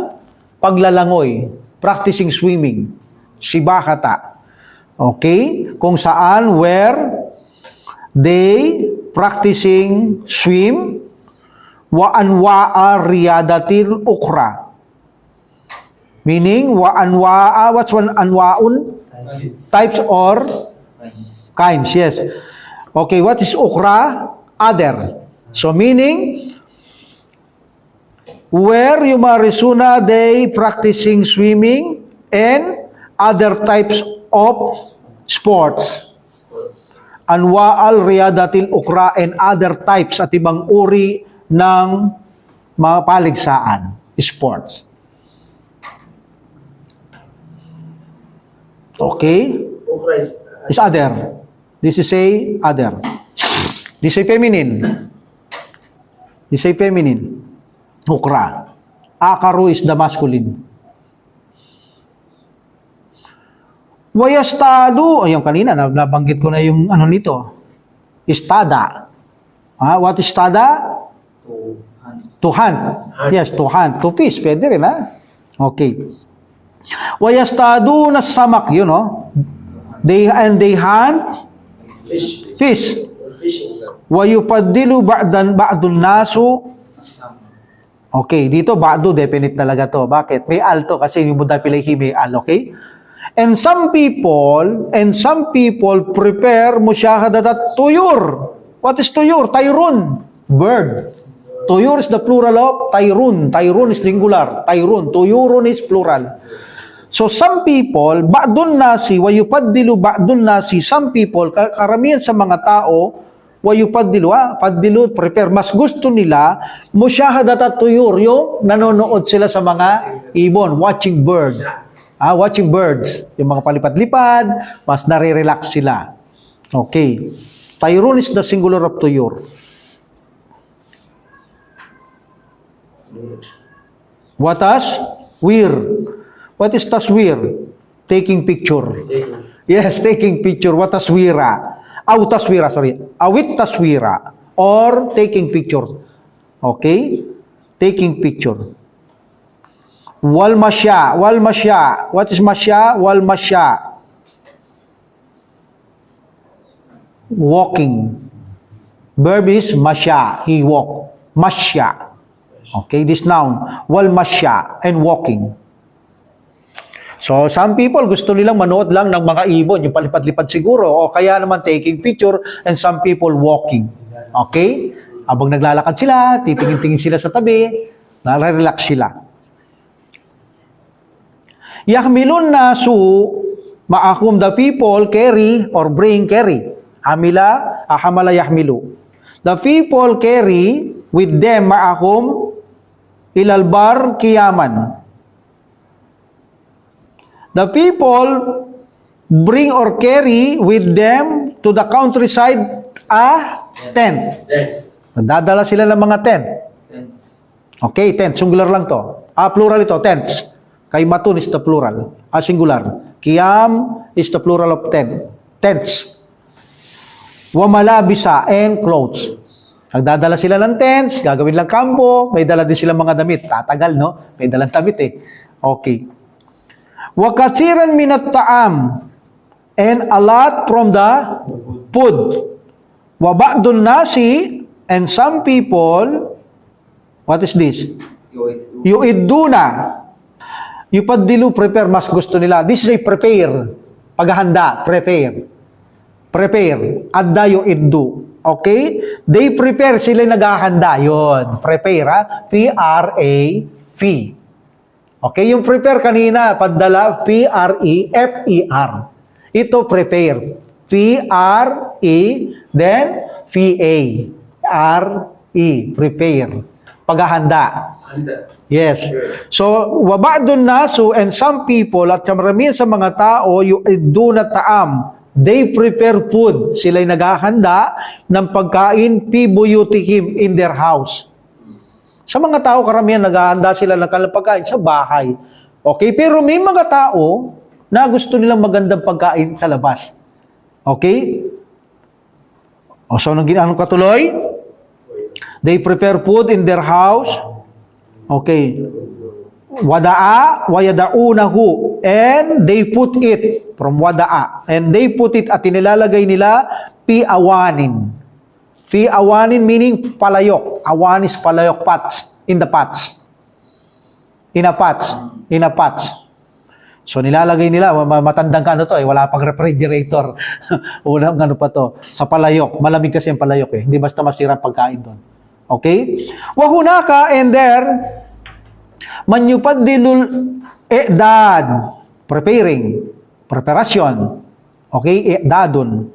paglalangoy, practicing swimming, sibahata. Okay? Kung saan, where they practicing swim, wa anwa'a riyadatil ukra. Meaning, wa anwa'a, what's one anwa'un? Types or kinds, yes. Okay, what is ukra? Other. So meaning, where yumarisuna they practicing swimming and other types of sports. Anwa'al riyadatil ukra and other types at ibang uri ng mga paligsaan, sports. Okay? Ukra Is other. This is a other. This is a feminine. This is a feminine. Ukra. Akaru is the masculine. Wayastadu, ayun kanina, nabanggit ko na yung ano nito. Istada. What is istada? To hunt. Yes, to hunt. To fish, pwede rin Okay. Wayastadu na samak, you know. They hunt fish. Wayupadilu ba'dun nasu. Okay, dito ba'du definite talaga to. Bakit? May alto kasi yung mudapilayhi may al, okay? And some people prepare musyahadat tuyur. What is tuyur? Tayrun. Bird. Tuyur is the plural of tayrun. Tayrun is singular. Tayrun. Tuyurun is plural. So some people, ba'dun nasi, wayupadilu ba'dun nasi, some people, karamihan sa mga tao, wayupadilu, padilu, prepare, mas gusto nila, musyahadat tuyur, yung nanonood sila sa mga ibon, watching bird. Watching birds, yung mga palipad-lipad, mas nare-relax sila. Okay. Tayrun is the singular of tuyur. What taswir? What is taswir? Taking picture. Yes, taking picture. What taswira? Taswira, sorry. Awit taswira. Or taking picture. Okay? Taking picture. Wal masya. What is masya? Wal masya. Walking. Verb is masya. He walk. Masya. Okay, this noun. Wal masya. And walking. So, some people gusto nilang manood lang ng mga ibon, yung palipad-lipad siguro, o kaya naman taking picture, and some people walking. Okay? Habang naglalakad sila, titingin-tingin sila sa tabi, nare-relax sila. Yahmilun nasu, ma'akum the people carry or bring carry. Hamala yahmilu. The people carry with them ma'akum ilal bar qiyaman. The people bring or carry with them to the countryside a tent. Dadala sila ng mga tent. Tents. Okay, tent. Singular lang to. Plural ito, tents. Kaimatun is the plural. Singular. Qiyam is the plural of tent. Tents. Wamalabisa and clothes. Nagdadala sila ng tents, gagawin lang kampo, may dala din sila mga damit. Tatagal, no? May dalang damit eh. Okay. Wakatiran minat ta'am and a lot from the food. Waba'dun nasi and some people, what is this? Yu'idduna. Yupaddilu, prepare, mas gusto nila. This is a prepare. Paghahanda, prepare. Prepare. Adda yu'iddu. Okay? They prepare, sila naghahanda. Yun. Prepare, ha? P-R-A-F. Okay? Yung prepare kanina, padala, P-R-E-F-E-R. Ito, prepare. P-R-E, then P-A-R-E. Prepare. Paghahanda. Yes. So, waba'dun nasu and some people at maramihan sa mga tao, yu'iduna ta'am. They prepare food. Sila'y naghahanda ng pagkain fi buyutikim in their house. Sa mga tao, karamihan naghahanda sila ng kanilang pagkain sa bahay. Okay? Pero may mga tao na gusto nilang magandang pagkain sa labas. Okay? O, so, anong katuloy? They prepare food in their house. Okay. Wada'a, wayada'unahu. And they put it from wada'a. And they put it at inilalagay nila fi awanin. Fi awanin meaning palayok. Awan is palayok pots. In the pots. In a pots. In a pots. So nilalagay nila, matandang ka ano to eh, wala pang refrigerator. Unang ano pa to, sa palayok. Malamig kasi ang palayok eh. Hindi basta masira ang pagkain doon. Okay? Wahunaka and there, manyupaddilul i'dad, preparing, preparation. Okay? I'dadun.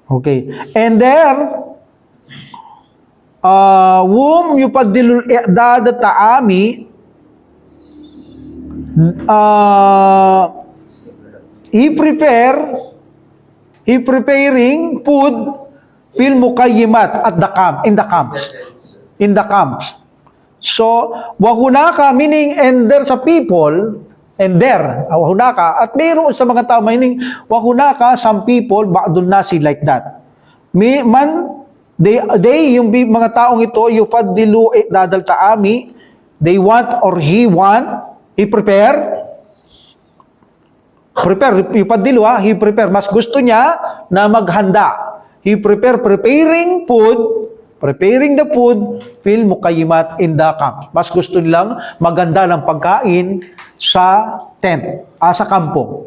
Okay. And there, wum yupaddilul i'dad ta'ami, he preparing food fil mukayyimat at in the camps. So, wahunaka meaning and there sa people, and there, wahunaka, at mayroon sa mga tao, meaning wahunaka, some people, ba'dun nasi like that. They, yung mga taong ito, yufaddilu dadal ta'ami, they want or he prepare, yufaddilu he prepare, mas gusto niya na maghanda. He preparing the food, fil mukayyimat in the camp. Mas gusto nilang maganda ng pagkain sa tent, sa kampo.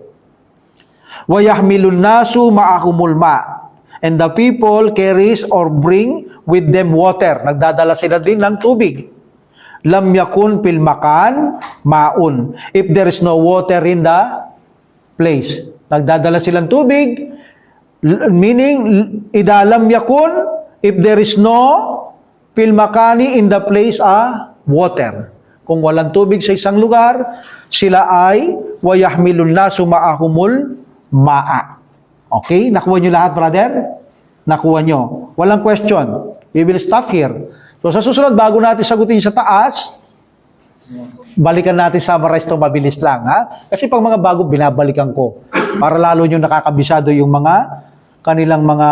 Wayahmilun nasu ma'ahumul ma. And the people carries or bring with them water. Nagdadala sila din ng tubig. Lam yakun fil makan maun. If there is no water in the place. Nagdadala silang tubig, meaning idalam yakun, if there is no fil makani in the place water. Kung walang tubig sa isang lugar, sila ay wayahmilun nasu ma'ahumul ma'a. Okay? Nakuha nyo lahat, brother? Nakuha nyo. Walang question. We will stop here. So sa susunod, bago natin sagutin sa taas, balikan natin summarize ito mabilis lang. Ha? Kasi pag mga bago, binabalikan ko. Para lalo nyo nakakabisado yung mga kanilang mga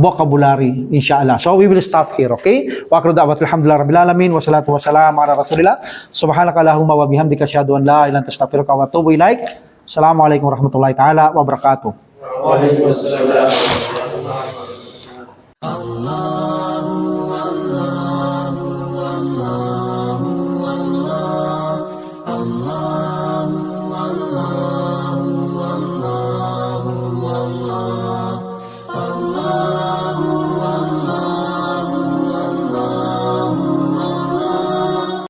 vocabulary, inshallah. So, we will stop here, okay? Wa akhiru da'watina alhamdulillahi rabbil alamin wa salatu wa salam ala rasulillah. Subhanaka allahumma wa bihamdika asyhadu an la ilaha illa anta astaghfiruka wa atubu ilaik. Assalamualaikum warahmatullahi taala wabarakatuh. Waalaikumsalam.